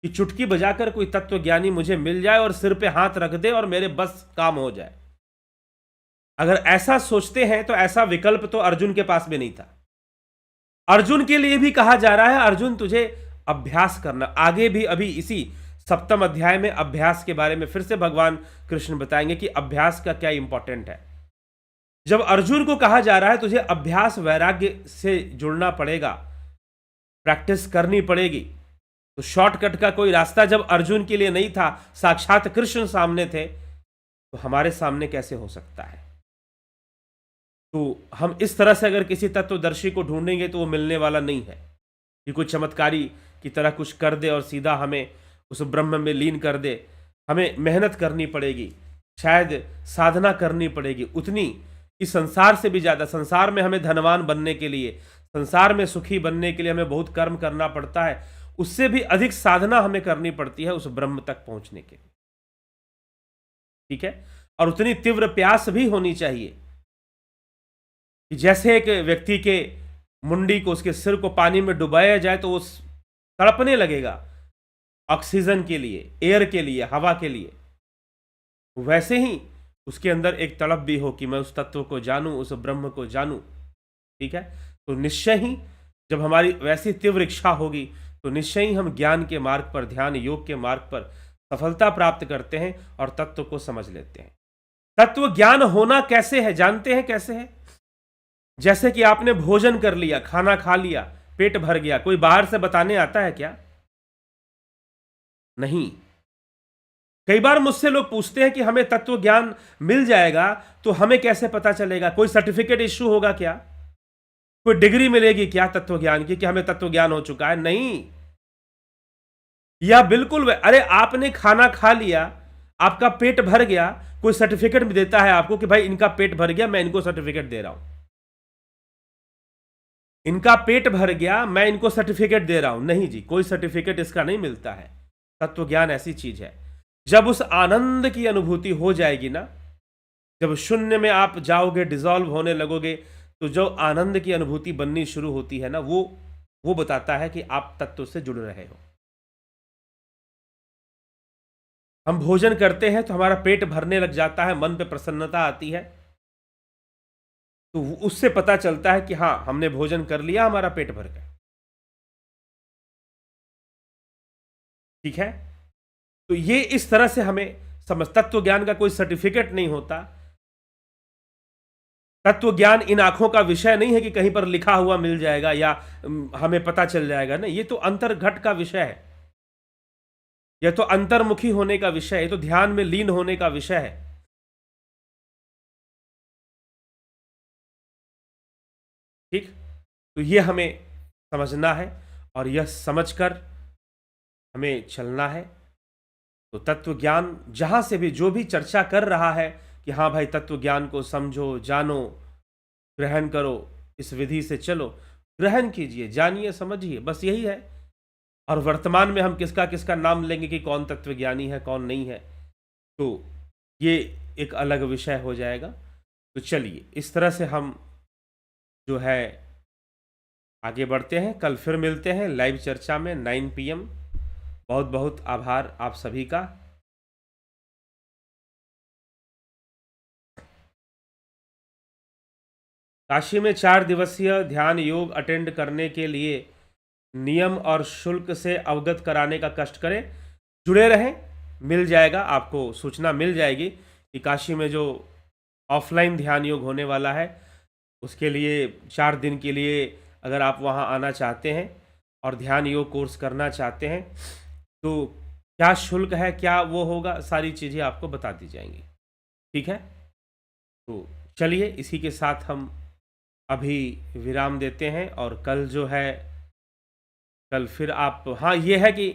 कि चुटकी बजाकर कोई तत्व ज्ञानी मुझे मिल जाए और सिर पे हाथ रख दे और मेरे बस काम हो जाए? अगर ऐसा सोचते हैं तो ऐसा विकल्प तो अर्जुन के पास भी नहीं था। अर्जुन के लिए भी कहा जा रहा है, अर्जुन तुझे अभ्यास करना। आगे भी अभी इसी 7वें अध्याय में अभ्यास के बारे में फिर से भगवान कृष्ण बताएंगे कि अभ्यास का क्या इंपॉर्टेंट है। जब अर्जुन को कहा जा रहा है तुझे अभ्यास वैराग्य से जुड़ना पड़ेगा, प्रैक्टिस करनी पड़ेगी, तो शॉर्टकट का कोई रास्ता जब अर्जुन के लिए नहीं था, साक्षात कृष्ण सामने थे, तो हमारे सामने कैसे हो सकता है? तो हम इस तरह से अगर किसी तत्वदर्शी को ढूंढेंगे तो वो मिलने वाला नहीं है कि कोई चमत्कारी की तरह कुछ कर दे और सीधा हमें उस ब्रह्म में लीन कर दे। हमें मेहनत करनी पड़ेगी, शायद साधना करनी पड़ेगी उतनी कि संसार से भी ज़्यादा। संसार में हमें धनवान बनने के लिए, संसार में सुखी बनने के लिए हमें बहुत कर्म करना पड़ता है, उससे भी अधिक साधना हमें करनी पड़ती है उस ब्रह्म तक पहुंचने के लिए। ठीक है? और उतनी तीव्र प्यास भी होनी चाहिए कि जैसे एक व्यक्ति के मुंडी को, उसके सिर को पानी में डुबाया जाए तो वो तड़पने लगेगा ऑक्सीजन के लिए, एयर के लिए, हवा के लिए, वैसे ही उसके अंदर एक तड़प भी हो कि मैं उस तत्व को जानूं, उस ब्रह्म को जानूं। ठीक है? तो निश्चय ही जब हमारी वैसी तीव्र इच्छा होगी तो निश्चय ही हम ज्ञान के मार्ग पर, ध्यान योग के मार्ग पर सफलता प्राप्त करते हैं और तत्व को समझ लेते हैं। तत्व ज्ञान होना कैसे है, जानते हैं कैसे है? जैसे कि आपने भोजन कर लिया, खाना खा लिया, पेट भर गया, कोई बाहर से बताने आता है क्या? नहीं। कई बार मुझसे लोग पूछते हैं कि हमें तत्व ज्ञान मिल जाएगा तो हमें कैसे पता चलेगा? कोई सर्टिफिकेट इश्यू होगा क्या? कोई डिग्री मिलेगी क्या तत्व ज्ञान की कि हमें तत्व ज्ञान हो चुका है? नहीं। या बिल्कुल अरे आपने खाना खा लिया, आपका पेट भर गया, कोई सर्टिफिकेट भी देता है आपको कि भाई इनका पेट भर गया, मैं इनको सर्टिफिकेट दे रहा हूं, इनका पेट भर गया, मैं इनको सर्टिफिकेट दे रहा हूं? नहीं जी, कोई सर्टिफिकेट इसका नहीं मिलता है। तत्व ज्ञान ऐसी चीज है, जब उस आनंद की अनुभूति हो जाएगी ना, जब शून्य में आप जाओगे, डिसॉल्व होने लगोगे, तो जो आनंद की अनुभूति बननी शुरू होती है ना, वो बताता है कि आप तत्व से जुड़ रहे हो। हम भोजन करते हैं तो हमारा पेट भरने लग जाता है, मन पे प्रसन्नता आती है, तो उससे पता चलता है कि हाँ हमने भोजन कर लिया, हमारा पेट भर गया। ठीक है? तो ये इस तरह से हमें समझ, तत्व ज्ञान का कोई सर्टिफिकेट नहीं होता। तत्व ज्ञान इन आंखों का विषय नहीं है कि कहीं पर लिखा हुआ मिल जाएगा या हमें पता चल जाएगा। ना, ये तो अंतर्घट का विषय है, यह तो अंतर्मुखी होने का विषय है, ये तो ध्यान में लीन होने का विषय है। ठीक? तो ये हमें समझना है और यह समझकर हमें चलना है। तो तत्व ज्ञान जहाँ से भी जो भी चर्चा कर रहा है कि हाँ भाई तत्व ज्ञान को समझो, जानो, ग्रहण करो, इस विधि से चलो, ग्रहण कीजिए, जानिए, समझिए, बस यही है। और वर्तमान में हम किसका किसका नाम लेंगे कि कौन तत्वज्ञानी है कौन नहीं है, तो ये एक अलग विषय हो जाएगा। तो चलिए इस तरह से हम जो है आगे बढ़ते हैं। कल फिर मिलते हैं लाइव चर्चा में 9 PM। बहुत बहुत आभार आप सभी का। काशी में 4 दिवसीय ध्यान योग अटेंड करने के लिए नियम और शुल्क से अवगत कराने का कष्ट करें। जुड़े रहें, मिल जाएगा आपको, सूचना मिल जाएगी कि काशी में जो ऑफलाइन ध्यान योग होने वाला है उसके लिए 4 दिन के लिए अगर आप वहाँ आना चाहते हैं और ध्यान योग कोर्स करना चाहते हैं तो क्या शुल्क है, क्या वो होगा, सारी चीज़ें आपको बता दी जाएंगी। ठीक है, तो चलिए इसी के साथ हम अभी विराम देते हैं। और कल जो है, कल फिर आप, हाँ ये है कि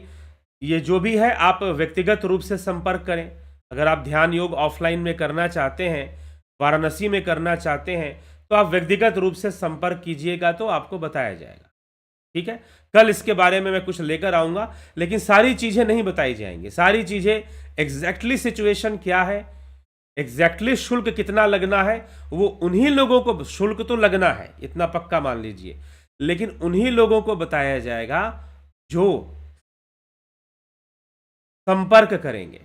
ये जो भी है आप व्यक्तिगत रूप से संपर्क करें। अगर आप ध्यान योग ऑफलाइन में करना चाहते हैं, वाराणसी में करना चाहते हैं, तो आप व्यक्तिगत रूप से संपर्क कीजिएगा तो आपको बताया जाएगा। ठीक है, कल इसके बारे में मैं कुछ लेकर आऊँगा, लेकिन सारी चीज़ें नहीं बताई जाएंगी। सारी चीज़ें एग्जैक्टली सिचुएशन क्या है, एग्जैक्टली शुल्क कितना लगना है, वो उन्हीं लोगों को, शुल्क तो लगना है इतना पक्का मान लीजिए, लेकिन उन्हीं लोगों को बताया जाएगा जो संपर्क करेंगे।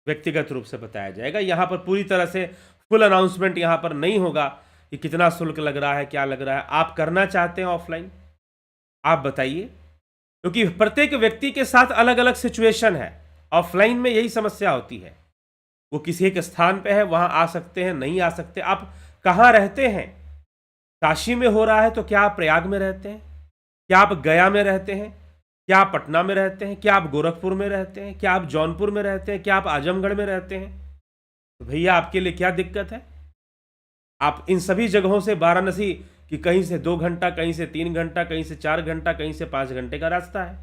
व्यक्तिगत रूप से बताया जाएगा। यहां पर पूरी तरह से फुल अनाउंसमेंट यहां पर नहीं होगा कि कितना शुल्क लग रहा है, क्या लग रहा है। आप करना चाहते हैं ऑफलाइन, आप बताइए, क्योंकि प्रत्येक व्यक्ति के साथ अलग अलग सिचुएशन है। ऑफलाइन में यही समस्या होती है, वो किसी एक स्थान पे है, वहां आ सकते हैं, नहीं आ सकते। आप कहाँ रहते हैं? काशी में हो रहा है तो क्या आप प्रयाग में रहते हैं? क्या आप गया में रहते हैं? क्या आप पटना में रहते हैं? क्या आप गोरखपुर में रहते हैं? क्या आप जौनपुर में रहते हैं? क्या आप आजमगढ़ में रहते हैं? तो भैया आपके लिए क्या दिक्कत है? आप इन सभी जगहों से वाराणसी की कहीं से 2 घंटा, कहीं से 3 घंटा, कहीं से 4 घंटा, कहीं से 5 घंटे का रास्ता है।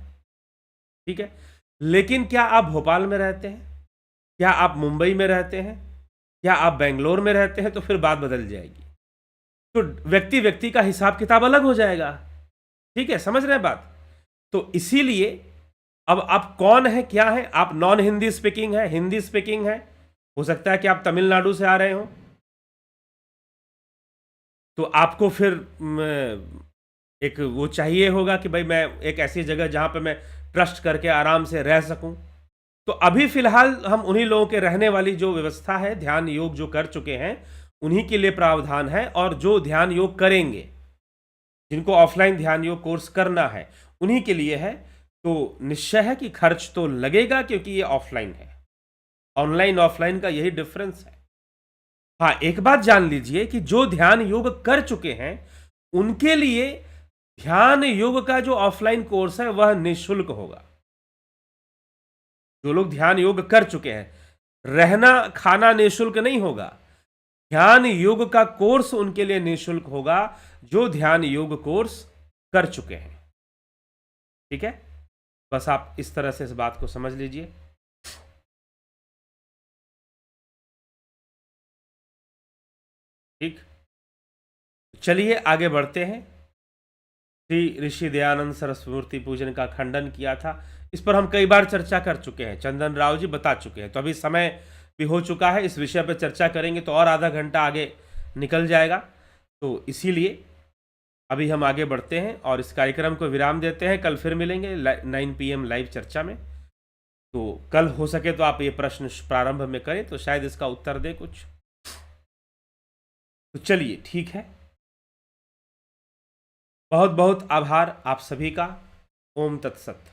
ठीक है, लेकिन क्या आप भोपाल में रहते हैं? क्या आप मुंबई में रहते हैं? क्या आप बेंगलोर में रहते हैं? तो फिर बात बदल जाएगी। तो व्यक्ति व्यक्ति का हिसाब किताब अलग हो जाएगा। ठीक है, समझ रहे हैं बात? तो इसीलिए अब आप कौन है, क्या है, आप नॉन हिंदी स्पीकिंग है, हिंदी स्पीकिंग है, हो सकता है कि आप तमिलनाडु से आ रहे हो, तो आपको फिर एक वो चाहिए होगा कि भाई मैं एक ऐसी जगह जहां पे मैं ट्रस्ट करके आराम से रह सकूं। तो अभी फिलहाल हम उन्हीं लोगों के रहने वाली जो व्यवस्था है, ध्यान योग जो कर चुके हैं उन्हीं के लिए प्रावधान है, और जो ध्यान योग करेंगे, जिनको ऑफलाइन ध्यान योग कोर्स करना है, उन्हीं के लिए है। तो निश्चय है कि खर्च तो लगेगा, क्योंकि ये ऑफलाइन है। ऑनलाइन ऑफलाइन का यही डिफरेंस है। हाँ, एक बात जान लीजिए कि जो ध्यान योग कर चुके हैं उनके लिए ध्यान योग का जो ऑफलाइन कोर्स है वह निःशुल्क होगा। जो लोग ध्यान योग कर चुके हैं, रहना खाना निःशुल्क नहीं होगा। ध्यान योग का कोर्स उनके लिए निःशुल्क होगा जो ध्यान योग कोर्स कर चुके हैं। ठीक है, बस आप इस तरह से इस बात को समझ लीजिए। ठीक, चलिए आगे बढ़ते हैं। श्री ऋषि दयानंद सरस्वती पूजन का खंडन किया था, इस पर हम कई बार चर्चा कर चुके हैं, चंदन राव जी बता चुके हैं। तो अभी समय भी हो चुका है, इस विषय पर चर्चा करेंगे तो और आधा घंटा आगे निकल जाएगा। तो इसीलिए अभी हम आगे बढ़ते हैं और इस कार्यक्रम को विराम देते हैं। कल फिर मिलेंगे 9 PM लाइव चर्चा में। तो कल हो सके तो आप ये प्रश्न प्रारंभ में करें तो शायद इसका उत्तर दे कुछ। तो चलिए ठीक है, बहुत बहुत आभार आप सभी का। ओम तत्सत।